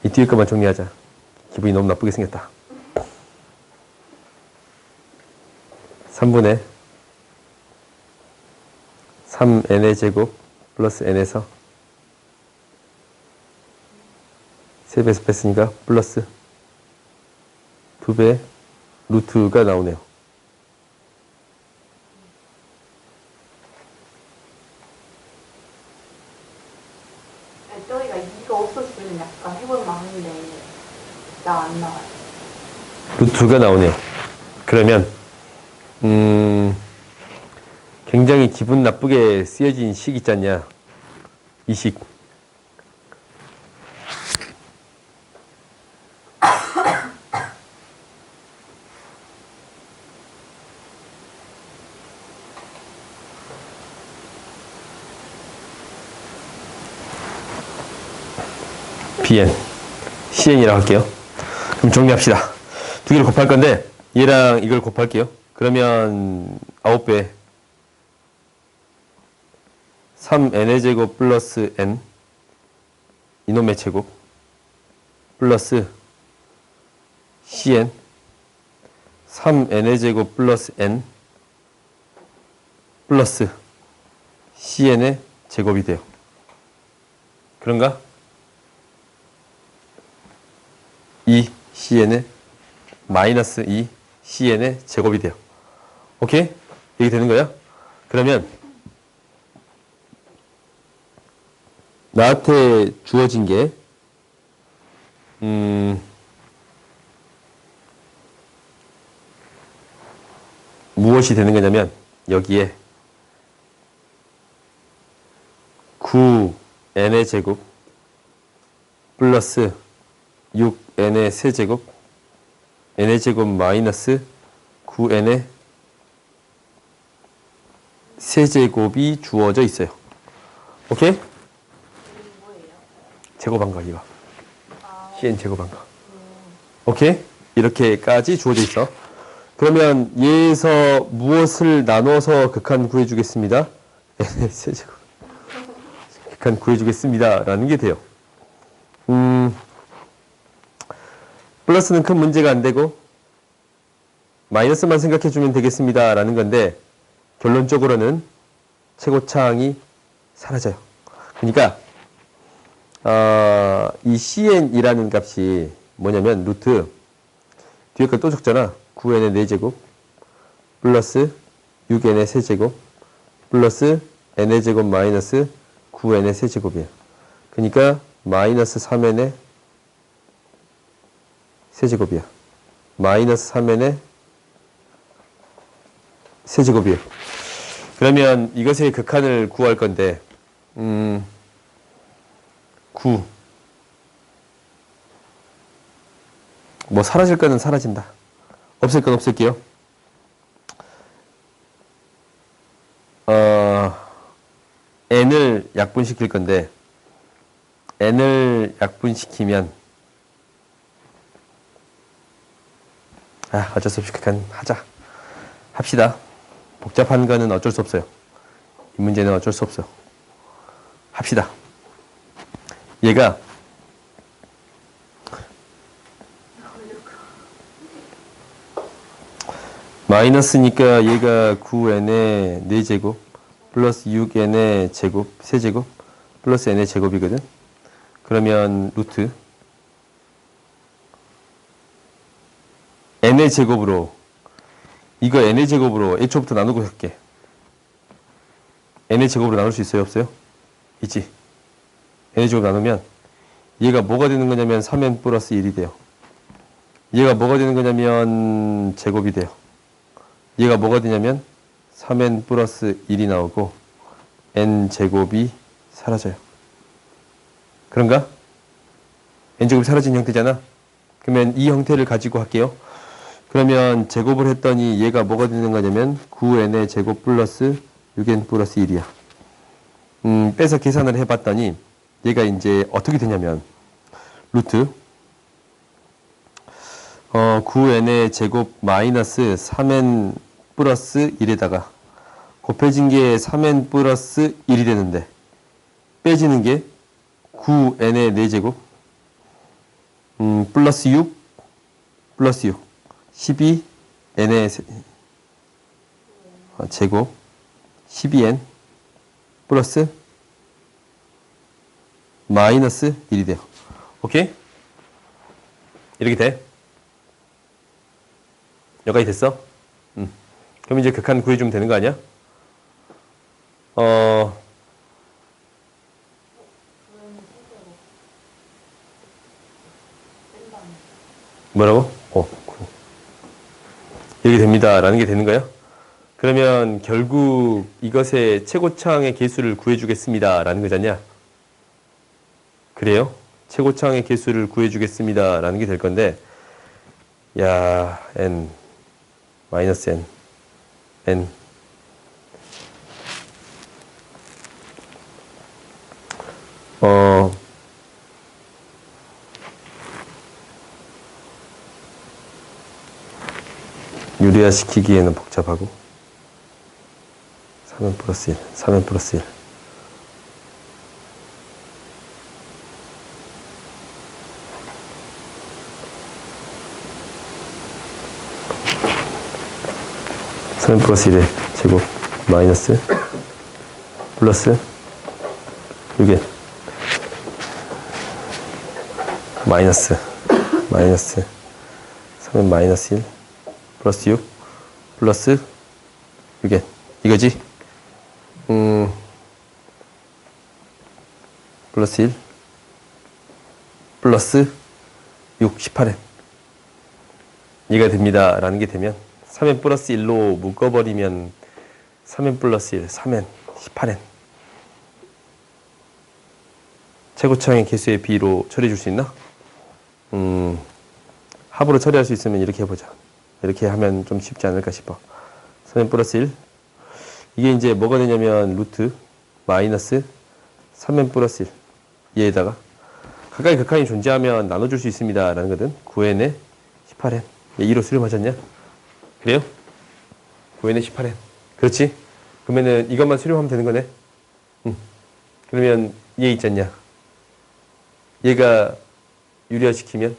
이 뒤에 것만 정리하자. 기분이 너무 나쁘게 생겼다. 3분의 3n의 제곱 플러스 n에서 3배에서 뺐으니까 플러스 2배 루트가 나오네요. 저희가 이가 없었으면 약간 해볼 만한데 나 안 나와요. 루트가 나오네요. 그러면 굉장히 기분 나쁘게 쓰여진 식 있지 않냐. 이 식. BN, CN이라고 할게요. 그럼 정리합시다. 두 개를 곱할 건데 얘랑 이걸 곱할게요. 그러면 9배 3n의 제곱 플러스 n 이놈의 제곱 플러스 cn 3n의 제곱 플러스 n 플러스 CN의 제곱이 돼요. 그런가? 2 CN의 마이너스 2 CN의 제곱이 돼요. 오케이? 이게 되는 거야? 그러면 나한테 주어진 게 무엇이 되는 거냐면 여기에 9n의 제곱 플러스 6n의 세제곱 n의 제곱 마이너스 9n의 세제곱이 주어져 있어요. 오케이? 이게 뭐예요? 제곱한 거 이거. cn 제곱한 거. 오케이? 이렇게까지 주어져 있어. 그러면 얘에서 무엇을 나눠서 극한 구해주겠습니다. n의 세제곱. 극한 구해주겠습니다. 라는 게 돼요. 플러스는 큰 문제가 안 되고 마이너스만 생각해주면 되겠습니다. 라는 건데 결론적으로는 최고차항이 사라져요. 그러니까 이 cn이라는 값이 뭐냐면 루트 뒤에 거 또 적잖아. 9n의 4제곱 플러스 6n의 세제곱 플러스 n의 제곱 마이너스 9n의 세제곱이에요. 그러니까 마이너스 3n의 세제곱이야. 마이너스 3n의 세제곱이에요. 그러면 이것의 극한을 구할 건데 9 뭐 사라질 거는 사라진다. 없을 건 없을게요. n을 약분시킬 건데 n을 약분시키면 어쩔 수 없이 극한 하자. 합시다. 복잡한 거는 어쩔 수 없어요. 이 문제는 어쩔 수 없어요. 합시다. 얘가 마이너스니까 얘가 9n의 4제곱 플러스 6n의 제곱 세제곱 플러스 n의 제곱이거든. 그러면 루트 n의 제곱으로 이거 n의 제곱으로 애초부터 나누고 할게. n의 제곱으로 나눌 수 있어요? 없어요? 있지. n의 제곱 나누면 얘가 뭐가 되는 거냐면 3n 플러스 1이 돼요. 얘가 뭐가 되는 거냐면 제곱이 돼요. 얘가 뭐가 되냐면 3n 플러스 1이 나오고 n 제곱이 사라져요. 그런가? n 제곱이 사라진 형태잖아. 그러면 이 형태를 가지고 할게요. 그러면 제곱을 했더니 얘가 뭐가 되는 거냐면 9n의 제곱 플러스 6n 플러스 1이야. 빼서 계산을 해봤더니 얘가 이제 어떻게 되냐면 루트 9n의 제곱 마이너스 3n 플러스 1에다가 곱해진 게 3n 플러스 1이 되는데 빼지는 게 9n의 4제곱 플러스 6 플러스 6 12n의 제곱 12n 플러스 마이너스 1이 돼요. 오케이? 이렇게 돼. 여기까지 됐어? 그럼 이제 극한 구해주면 되는 거 아니야? 뭐라고? 이렇게 됩니다. 라는 게 되는 거야? 그러면 결국 이것의 최고차항의 개수를 구해주겠습니다. 라는 거잖냐? 그래요? 최고차항의 개수를 구해주겠습니다. 라는 게 될 건데, 야, n, 마이너스 n, n. 유리화 시키기에는 복잡하고 3n 플러스 1, 3n 플러스 1 3n 플러스 1의 제곱 마이너스 플러스 6n 마이너스 3n 마이너스 1 플러스 6 플러스 6n 이거지? 플러스 1 플러스 6 18n 이가 됩니다 라는 게 되면 3n 플러스 1로 묶어버리면 3n 플러스 1 3n 18n 최고차항의 개수의 비로 처리해 줄 수 있나? 합으로 처리할 수 있으면 이렇게 해보자. 이렇게 하면 좀 쉽지 않을까 싶어. 3n 플러스 1 이게 이제 뭐가 되냐면 루트 마이너스 3n 플러스 1 얘에다가 가까이 극한이 존재하면 나눠줄 수 있습니다 라는 거든. 9n에 18n 2로 수렴하셨냐? 그래요? 9n에 18n 그렇지? 그러면은 이것만 수렴하면 되는 거네. 그러면 얘 있잖냐? 얘가 유리화시키면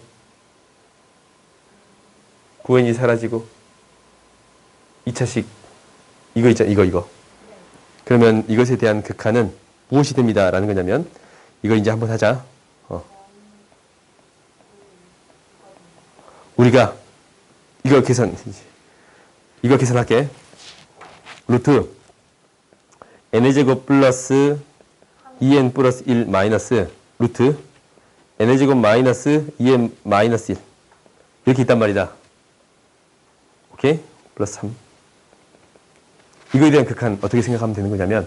9n이 사라지고 2차식 이거 있잖아. 이거 그러면 이것에 대한 극한은 무엇이 됩니다 라는 거냐면 이거 이제 한번 하자. 우리가 이거 계산할게. 루트 n제곱 플러스 2n 플러스 1 마이너스 루트 n제곱 마이너스 2n 마이너스 1 이렇게 있단 말이다. 오케이? 플러스 3 이거에 대한 극한 어떻게 생각하면 되는 거냐면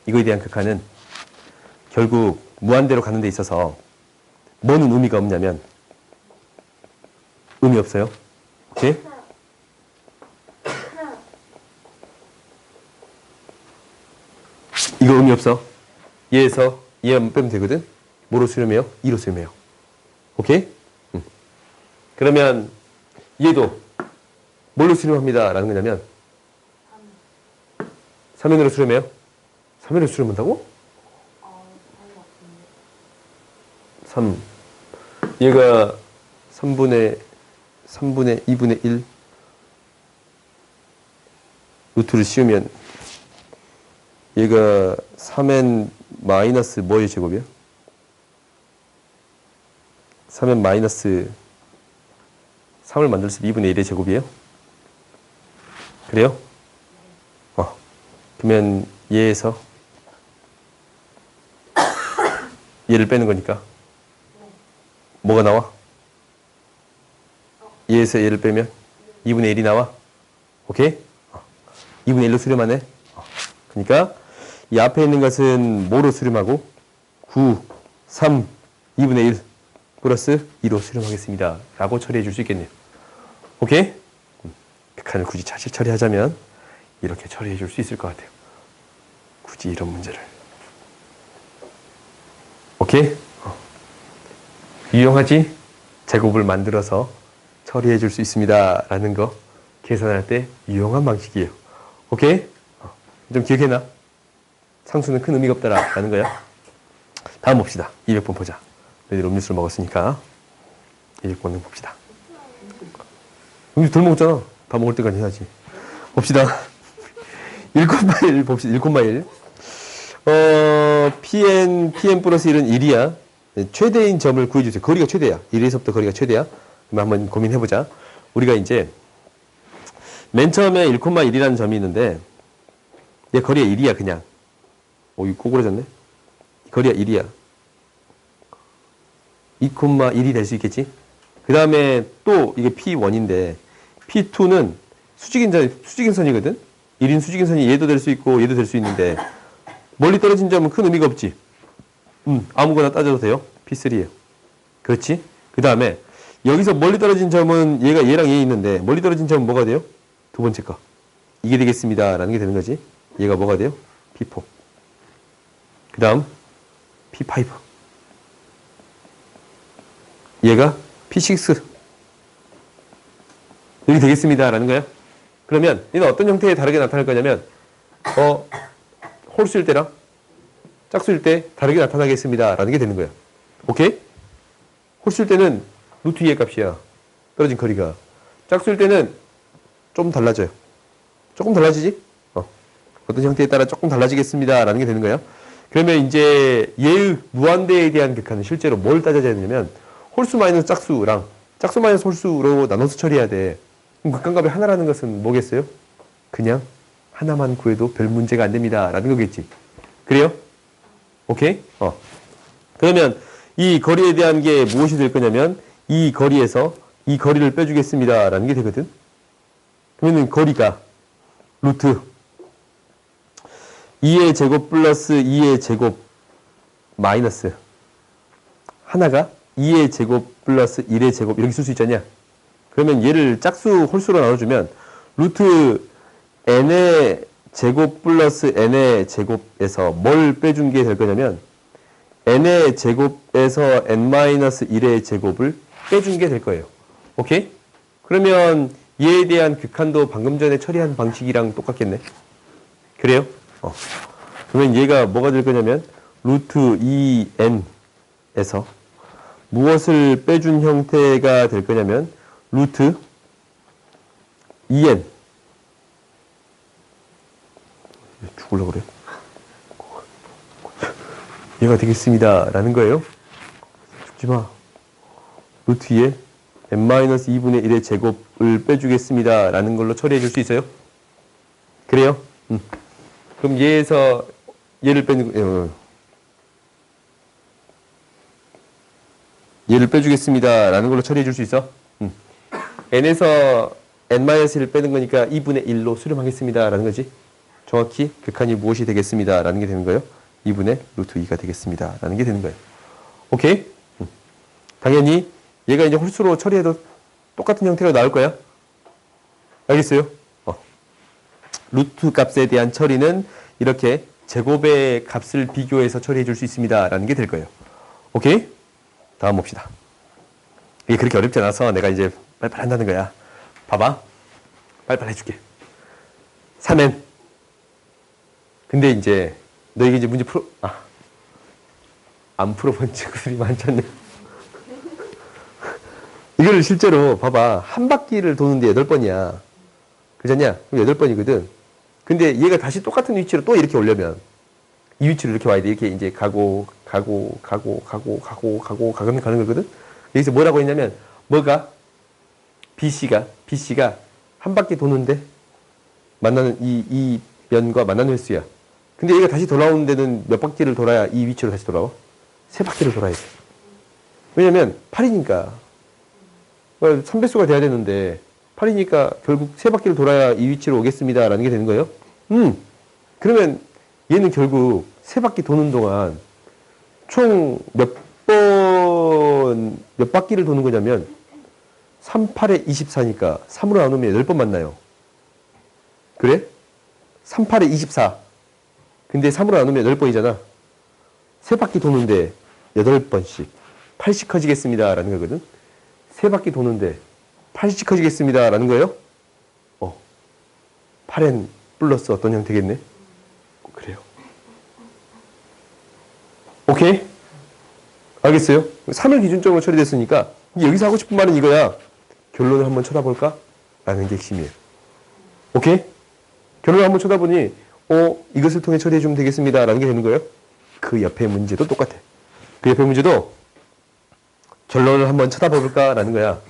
이거에 대한 극한은 결국 무한대로 가는 데 있어서 뭐는 의미가 없냐면 의미 없어요. 오케이? 이거 의미 없어. 얘에서 얘만 빼면 되거든. 뭐로 수렴해요? 2로 수렴해요. 오케이? 그러면 얘도 뭘로 수렴합니다 라는 거냐면 3n으로 수렴해요? 3n으로 수렴한다고? 3 얘가 3분의 2분의 1 루트를 씌우면 얘가 3n 마이너스 뭐의 제곱이야? 3n 마이너스 3을 만들었을 때 2분의 1의 제곱이에요? 그래요? 그러면 얘에서 얘를 빼는 거니까 뭐가 나와? 얘에서 얘를 빼면 2분의 1이 나와? 오케이? 2분의 1로 수렴하네? 그러니까 이 앞에 있는 것은 뭐로 수렴하고 9, 3, 2분의 1 플러스 2로 수렴하겠습니다 라고 처리해 줄 수 있겠네요. 오케이? 극한을 굳이 처리하자면 이렇게 처리해 줄 수 있을 것 같아요. 굳이 이런 문제를. 오케이? 유용하지? 제곱을 만들어서 처리해 줄 수 있습니다 라는 거 계산할 때 유용한 방식이에요. 오케이? 좀 기억해놔. 상수는 큰 의미가 없다라 라는 거야. 다음 봅시다. 200번 보자. 너희들 음료수를 먹었으니까 200번을 봅시다. 음료수 덜 먹었잖아. 다 먹을 때까지 해야지. 봅시다. 1,1 봅시다. 1,1. pn 플러스 1은 1이야. 최대인 점을 구해주세요. 거리가 최대야. 1에서부터 거리가 최대야. 그럼 한번 고민해보자. 우리가 이제 맨 처음에 1,1이라는 점이 있는데 얘 거리가 1이야 그냥. 이거 꼬꾸라졌네. 거리가 1이야. 2,1이 될 수 있겠지? 그 다음에 또 이게 P1인데 P2는 수직인선이거든? 1인 수직인선이 얘도 될 수 있고 얘도 될 수 있는데 멀리 떨어진 점은 큰 의미가 없지? 아무거나 따져도 돼요. P3예요. 그렇지? 그 다음에 여기서 멀리 떨어진 점은 얘가 얘랑 얘 있는데 멀리 떨어진 점은 뭐가 돼요? 두 번째 거. 이게 되겠습니다. 라는 게 되는 거지. 얘가 뭐가 돼요? P4. 그 다음 P5. 얘가 P6. 이렇게 되겠습니다. 라는 거야. 그러면 얘는 어떤 형태에 다르게 나타날 거냐면 홀수일 때랑 짝수일 때 다르게 나타나겠습니다. 라는 게 되는 거야. 오케이? 홀수일 때는 루트 2의 값이야. 떨어진 거리가. 짝수일 때는 좀 달라져요. 조금 달라지지? 어떤 형태에 따라 조금 달라지겠습니다. 라는 게 되는 거예요. 그러면 이제 얘의 무한대에 대한 극한은 실제로 뭘 따져야 되냐면 홀수 마이너스 짝수랑 짝수 마이너스 홀수로 나눠서 처리해야 돼. 그럼 극한값이 하나라는 것은 뭐겠어요? 그냥 하나만 구해도 별 문제가 안 됩니다. 라는 거겠지. 그래요? 오케이? 그러면 이 거리에 대한 게 무엇이 될 거냐면 이 거리에서 이 거리를 빼주겠습니다. 라는 게 되거든. 그러면 거리가 루트 2의 제곱 플러스 2의 제곱 마이너스 하나가 2의 제곱 플러스 1의 제곱 이렇게 쓸 수 있잖냐. 그러면 얘를 짝수 홀수로 나눠주면 루트 n의 제곱 플러스 n의 제곱에서 뭘 빼준 게 될 거냐면 n의 제곱에서 n-1의 제곱을 빼준 게 될 거예요. 오케이? 그러면 얘에 대한 극한도 방금 전에 처리한 방식이랑 똑같겠네. 그래요? 그러면 얘가 뭐가 될 거냐면 루트 2n에서 무엇을 빼준 형태가 될 거냐면 루트 2n 죽으려고 그래. 얘가 되겠습니다. 라는 거예요. 죽지 마. 루트 2에 n-2분의 1의 제곱을 빼주겠습니다. 라는 걸로 처리해 줄 수 있어요? 그래요? 그럼 얘에서 얘를 빼주겠습니다. 라는 걸로 처리해 줄 수 있어? n에서 n-1을 빼는 거니까 2분의 1로 수렴하겠습니다. 라는 거지. 정확히 극한이 무엇이 되겠습니다. 라는 게 되는 거예요. 2분의 루트 2가 되겠습니다. 라는 게 되는 거예요. 오케이? 당연히 얘가 이제 홀수로 처리해도 똑같은 형태가 나올 거야. 알겠어요? 루트 값에 대한 처리는 이렇게 제곱의 값을 비교해서 처리해 줄 수 있습니다. 라는 게 될 거예요. 오케이? 다음 봅시다. 이게 그렇게 어렵지 않아서 내가 이제 빨리빨리 한다는 거야. 봐봐. 빨리빨리 해줄게. 3n. 근데 이제 너에게 이제 문제 안 풀어본 친구들이 많잖네. 이거를 실제로 봐봐. 한 바퀴를 도는데 8번이야. 그잖냐? 그럼 8번이거든. 근데 얘가 다시 똑같은 위치로 또 이렇게 오려면 이 위치로 이렇게 와야 돼. 이렇게 이제 가는 거거든. 여기서 뭐라고 했냐면 뭐가? BC가 한 바퀴 도는데 만나는 이 면과 만나는 횟수야. 근데 얘가 다시 돌아오는 데는 몇 바퀴를 돌아야 이 위치로 다시 돌아와? 3바퀴를 돌아야 돼. 왜냐면 8이니까. 3배수가 돼야 되는데 8이니까 결국 3바퀴를 돌아야 이 위치로 오겠습니다. 라는 게 되는 거예요. 그러면 얘는 결국 3바퀴 도는 동안 총 몇 바퀴를 도는 거냐면 3, 8에 24니까 3으로 나누면 8번 만나요. 그래? 3, 8에 24. 근데 3으로 나누면 8번이잖아. 3바퀴 도는데 8번씩 8씩 커지겠습니다. 라는 거거든. 3바퀴 도는데 8씩 커지겠습니다. 라는 거예요. 8n 플러스 어떤 형태겠네? 그래요. 오케이? 알겠어요? 3을 기준점으로 처리됐으니까 여기서 하고 싶은 말은 이거야. 결론을 한번 쳐다볼까? 라는 게 핵심이에요. 오케이? 결론을 한번 쳐다보니 이것을 통해 처리해주면 되겠습니다. 라는 게 되는 거예요. 그 옆에 문제도 똑같아. 그 옆에 문제도 결론을 한번 쳐다볼까? 라는 거야.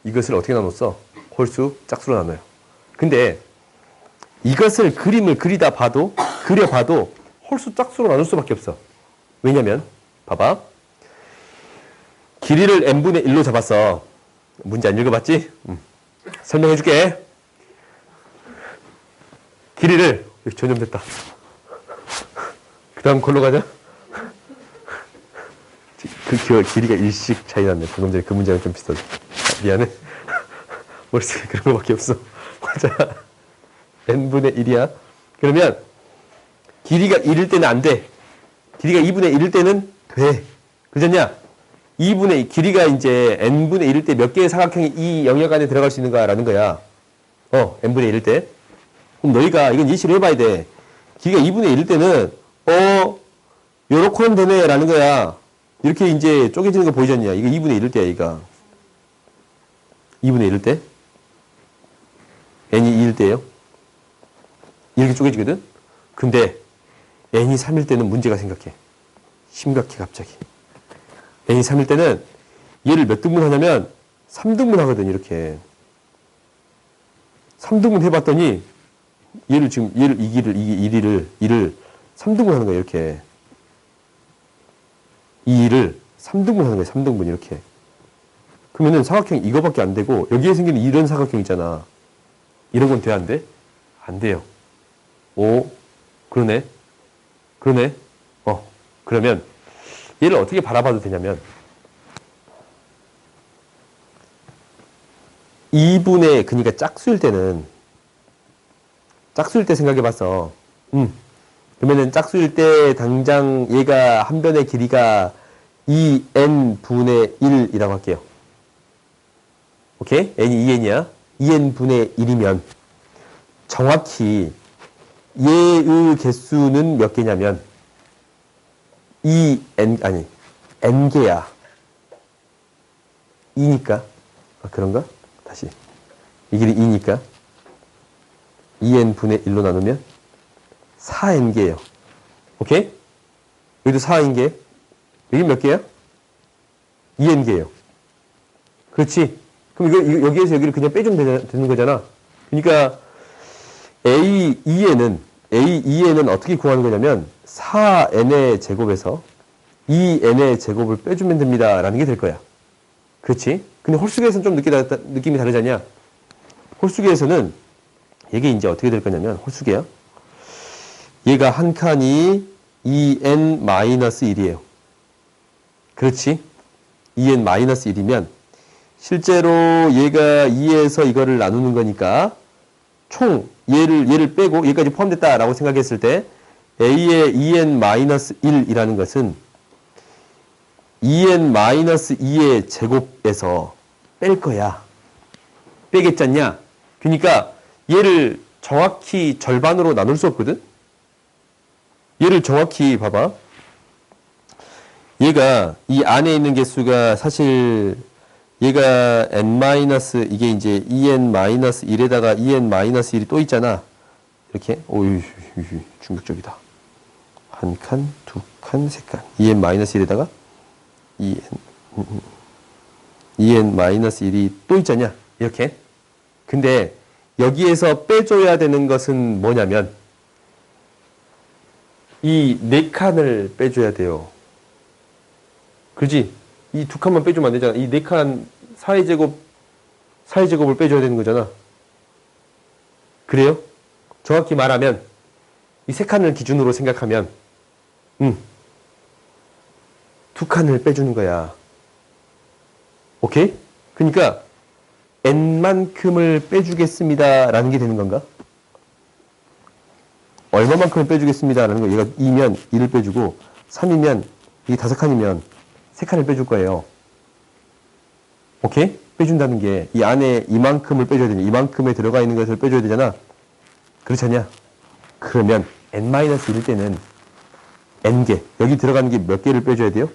이것을 어떻게 나눴어? 홀수, 짝수로 나눠요. 근데 이것을 그림을 그려봐도 홀수, 짝수로 나눌 수밖에 없어. 왜냐면 봐봐. 길이를 n분의 1로 잡았어. 문제 안 읽어봤지? 설명해 줄게. 길이를 전염됐다. 그 다음 걸로 가자. 그 길이가 1씩 차이 났네. 방금 전에 그 문제랑 좀 비슷하지. 미안해. 머릿속에 그런 거밖에 없어. 맞아. n분의 1이야. 그러면 길이가 1일 때는 안 돼. 길이가 2분의 1일 때는 돼. 그렇냐? 2분의 길이가 이제 n분의 1일 때 몇 개의 사각형이 이 영역 안에 들어갈 수 있는가라는 거야. n분의 1일 때. 그럼 너희가 이건 예시로 해봐야 돼. 길이가 2분의 1일 때는 요렇게 하면 되네 라는 거야. 이렇게 이제 쪼개지는 거 보이지 않냐? 이거 2분의 1일 때야, 이거. 2분의 1일 때. n이 2일 때예요. 이렇게 쪼개지거든? 근데 n이 3일 때는 문제가 생각해. 심각해 갑자기. n이 3일 때는 얘를 몇 등분 하냐면 3등분 하거든 이렇게. 3등분 해봤더니 얘를 지금 얘를 이를 3등분 하는 거야 이렇게. 이 일을 3등분 하는 거야 3등분 이렇게. 그러면은 사각형 이거밖에 안 되고 여기에 생기는 이런 사각형 있잖아. 이런 건 돼 안 돼? 안 돼요. 오 그러네. 그러네. 그러면 얘를 어떻게 바라봐도 되냐면 2분의 그러니까 짝수일 때 생각해봤어. 그러면은 짝수일 때 당장 얘가 한 변의 길이가 2n분의 1이라고 할게요. 오케이? n이 2n이야. 2n분의 1이면 정확히 얘의 개수는 몇 개냐면 n개야. 2니까. 그런가? 다시. 이 길이 2니까 2n분의 1로 나누면 4n개예요. 오케이? 여기도 4n개. 여기 몇 개야? 2n개예요. 그렇지? 그럼 이거 여기에서 여기를 그냥 빼주면 되는 거잖아. 그러니까 A2n은 어떻게 구하는 거냐면 4n의 제곱에서 2n의 제곱을 빼주면 됩니다. 라는 게 될 거야. 그렇지? 근데 홀수계에서는 좀 느낌이 다르잖냐? 홀수계에서는 이게 이제 어떻게 될 거냐면 홀수계야. 얘가 한 칸이 2n-1이에요. 그렇지? 2n-1이면 실제로 얘가 2에서 이거를 나누는 거니까 총 얘를 빼고 얘까지 포함됐다라고 생각했을 때 A의 2n-1이라는 것은 2n-2의 제곱에서 뺄 거야. 빼겠잖냐? 그러니까 얘를 정확히 절반으로 나눌 수 없거든? 얘를 정확히 봐봐. 얘가 이 안에 있는 개수가 사실 얘가 이게 이제 2n-1에다가 2n-1이 또 있잖아. 이렇게. 오유, 충격적이다. 한 칸, 두 칸, 세 칸. 2n-1에다가 2n-1이 또 있잖냐. 이렇게. 근데 여기에서 빼줘야 되는 것은 뭐냐면 이 네 칸을 빼줘야 돼요. 그지? 이 두 칸만 빼주면 안 되잖아. 이 네 칸 사이제곱을 빼줘야 되는 거잖아. 그래요? 정확히 말하면 이 세 칸을 기준으로 생각하면 두 칸을 빼주는 거야. 오케이? 그러니까 n만큼을 빼주겠습니다 라는 게 되는 건가? 얼마만큼을 빼주겠습니다 라는 거. 얘가 2면 2를 빼주고 3이면 이게 5칸이면 3칸을 빼줄 거예요. 오케이? 빼준다는 게 이 안에 이만큼을 빼줘야 되냐. 이만큼에 들어가 있는 것을 빼줘야 되잖아. 그렇지 않냐? 그러면 n-1일 때는 n개. 여기 들어가는 게 몇 개를 빼줘야 돼요?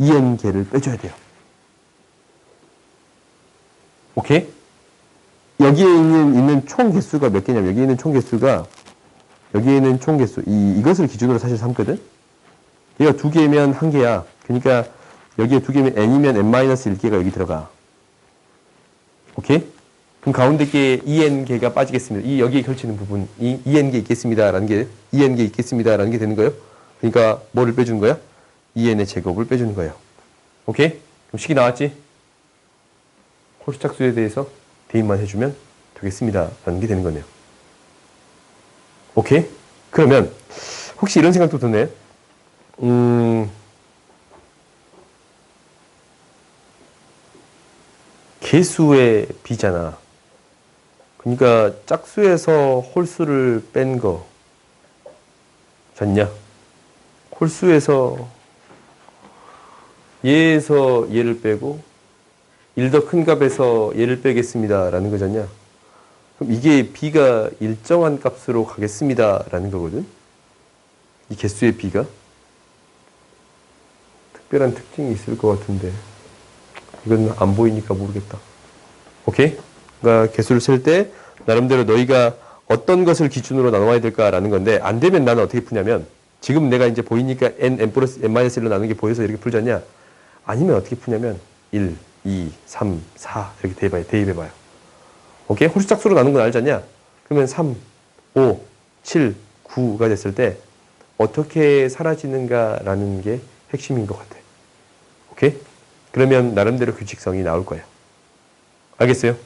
2n개를 빼줘야 돼요. 오케이? 여기에 있는 총 개수가 몇 개냐면 여기에 있는 총 개수 이것을 기준으로 사실 삼거든? 얘가 2개면 1개야. 그러니까 여기에 2개면 n이면 n-1개가 여기 들어가. 오케이? 그럼 가운데 게 2n개가 빠지겠습니다. 여기에 걸치는 부분, 2n개 있겠습니다라는 게, 2n개 있겠습니다라는 게 되는 거예요. 그러니까 뭐를 빼주는 거야? 2n의 제곱을 빼주는 거예요. 오케이? 그럼 식이 나왔지? 홀수짝수에 대해서 대입만 해주면 되겠습니다라는 게 되는 거네요. 오케이? 그러면 혹시 이런 생각도 드네? 개수의 비잖아. 그러니까 짝수에서 홀수를 뺀 거 잖냐? 홀수에서 얘에서 얘를 빼고 1 더 큰 값에서 얘를 빼겠습니다 라는 거잖냐? 그럼 이게 b가 일정한 값으로 가겠습니다 라는 거거든? 이 개수의 b가 특별한 특징이 있을 것 같은데 이건 안 보이니까 모르겠다. 오케이? 그러니까 개수를 셀 때 나름대로 너희가 어떤 것을 기준으로 나눠야 될까라는 건데 안 되면 나는 어떻게 푸냐면 지금 내가 이제 보이니까 n 플러스 n-1로 나누는 게 보여서 이렇게 풀잖냐? 아니면 어떻게 푸냐면 1, 2, 3, 4 이렇게 대입해봐요. 오케이? 홀수짝수로 나눈 건 알잖냐? 그러면 3, 5, 7, 9가 됐을 때 어떻게 사라지는가라는 게 핵심인 것 같아. 오케이? 그러면 나름대로 규칙성이 나올 거예요. 알겠어요?